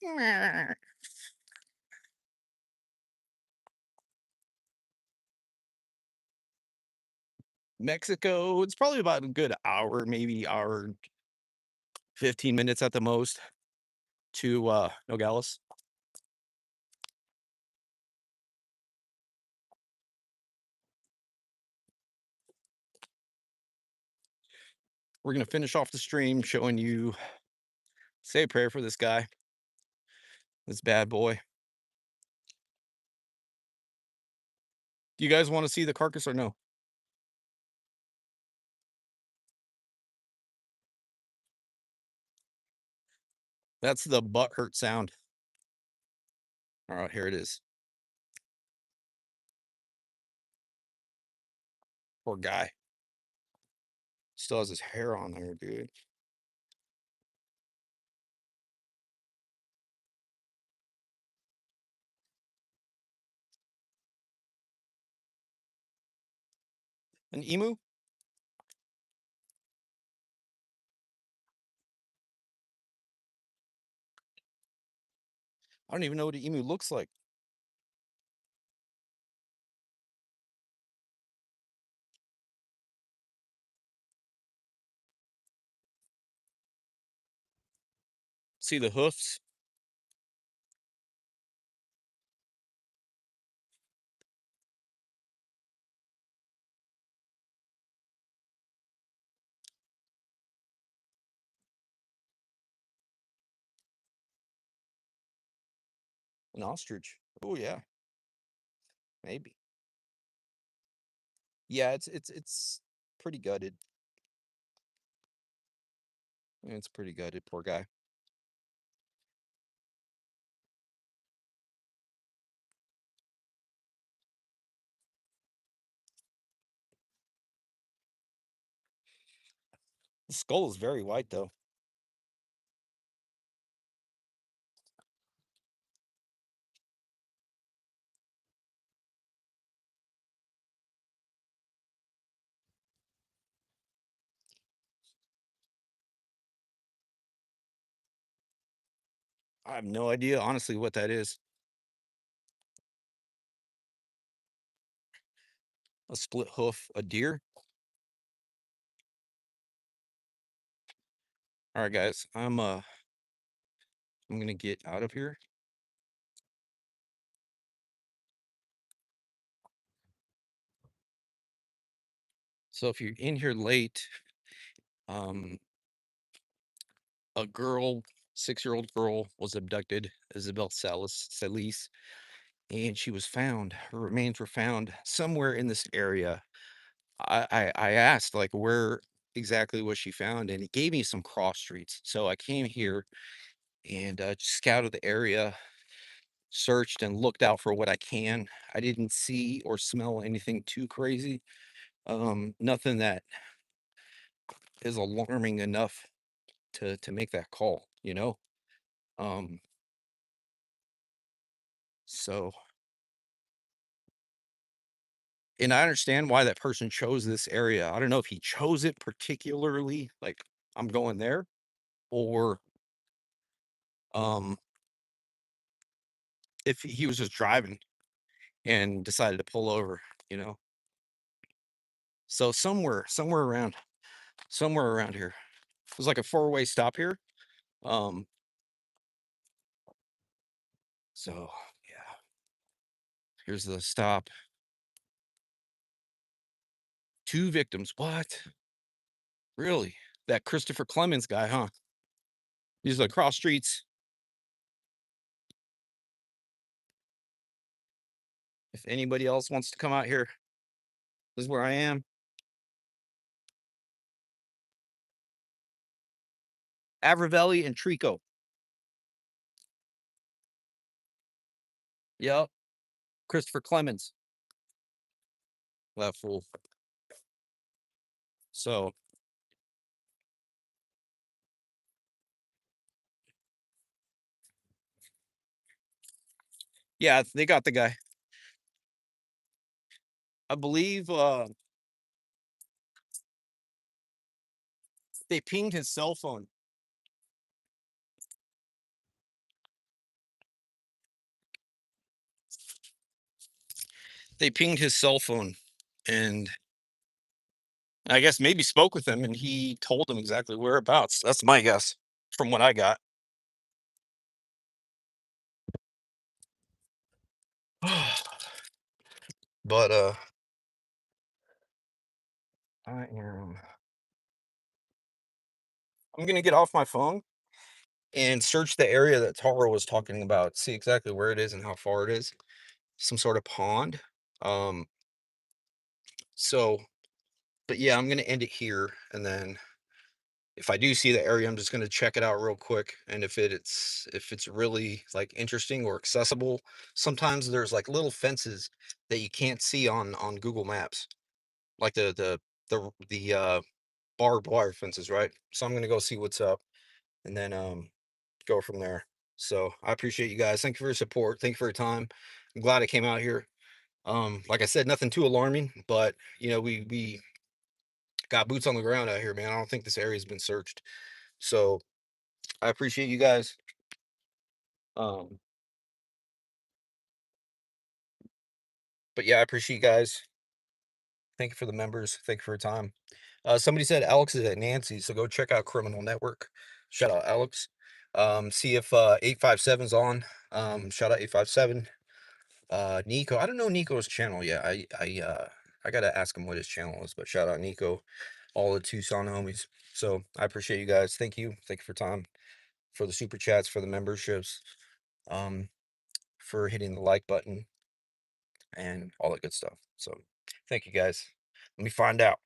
Mexico, it's probably about a good hour, maybe hour 15 minutes at the most to Nogales. We're gonna finish off the stream showing you say a prayer for this guy, this bad boy. Do you guys want to see the carcass or no? That's the butt hurt sound. All right, here it is. Poor guy. Still has his hair on there, dude. An emu? I don't even know what an emu looks like. See the hoofs? An ostrich. Oh yeah, maybe. Yeah, it's pretty gutted. It's pretty gutted, poor guy. The skull is very white though. I have no idea, honestly, what that is. A split hoof, a deer. All right, guys, I'm gonna get out of here. So if you're in here late, um, a girl, 6-year-old girl, was abducted, Isabel Celis, and she was found. Her remains were found somewhere in this area. I asked like where exactly was she found, and it gave me some cross streets. So I came here and scouted the area, searched and looked out for what I can. I didn't see or smell anything too crazy. Nothing that is alarming enough to make that call, you know? Um, so and I understand why that person chose this area. I don't know if he chose it particularly, like I'm going there, or um if he was just driving and decided to pull over, you know. So somewhere around here. There's like a four-way stop here. Um, so yeah, here's the stop. Two victims. What? Really? That Christopher Clemens guy, huh? He's like cross streets. If anybody else wants to come out here, this is where I am. Avravelli and Trico. Yep. Christopher Clemens. Left fool. So, Yeah, they got the guy. I believe, they pinged his cell phone. They pinged his cell phone, and I guess maybe spoke with him, and he told them exactly whereabouts. That's my guess from what I got. But, I am I'm gonna get off my phone and search the area that Tara was talking about, see exactly where it is and how far it is. Some sort of pond. Um, so, but yeah, I'm gonna end it here, and then if I do see the area, I'm just gonna check it out real quick. And if it's really like interesting or accessible, sometimes there's like little fences that you can't see on Google Maps, like the barbed wire fences, right? So I'm gonna go see what's up, and then go from there. So I appreciate you guys. Thank you for your support. Thank you for your time. I'm glad I came out here. Like I said, nothing too alarming, but we got boots on the ground out here, man. I don't think this area's been searched. So I appreciate you guys. Um, but yeah, I appreciate you guys. Thank you for the members. Thank you for your time. Somebody said Alex is at Nancy, so go check out Criminal Network. Shout out Alex. See if 857's on. Shout out 857. Nico. I don't know Nico's channel yet. I gotta ask him what his channel is, but shout out Nico, all the Tucson homies. So I appreciate you guys. Thank you. Thank you for time, for the super chats, for the memberships, um, for hitting the like button and all that good stuff. So thank you guys. Let me find out.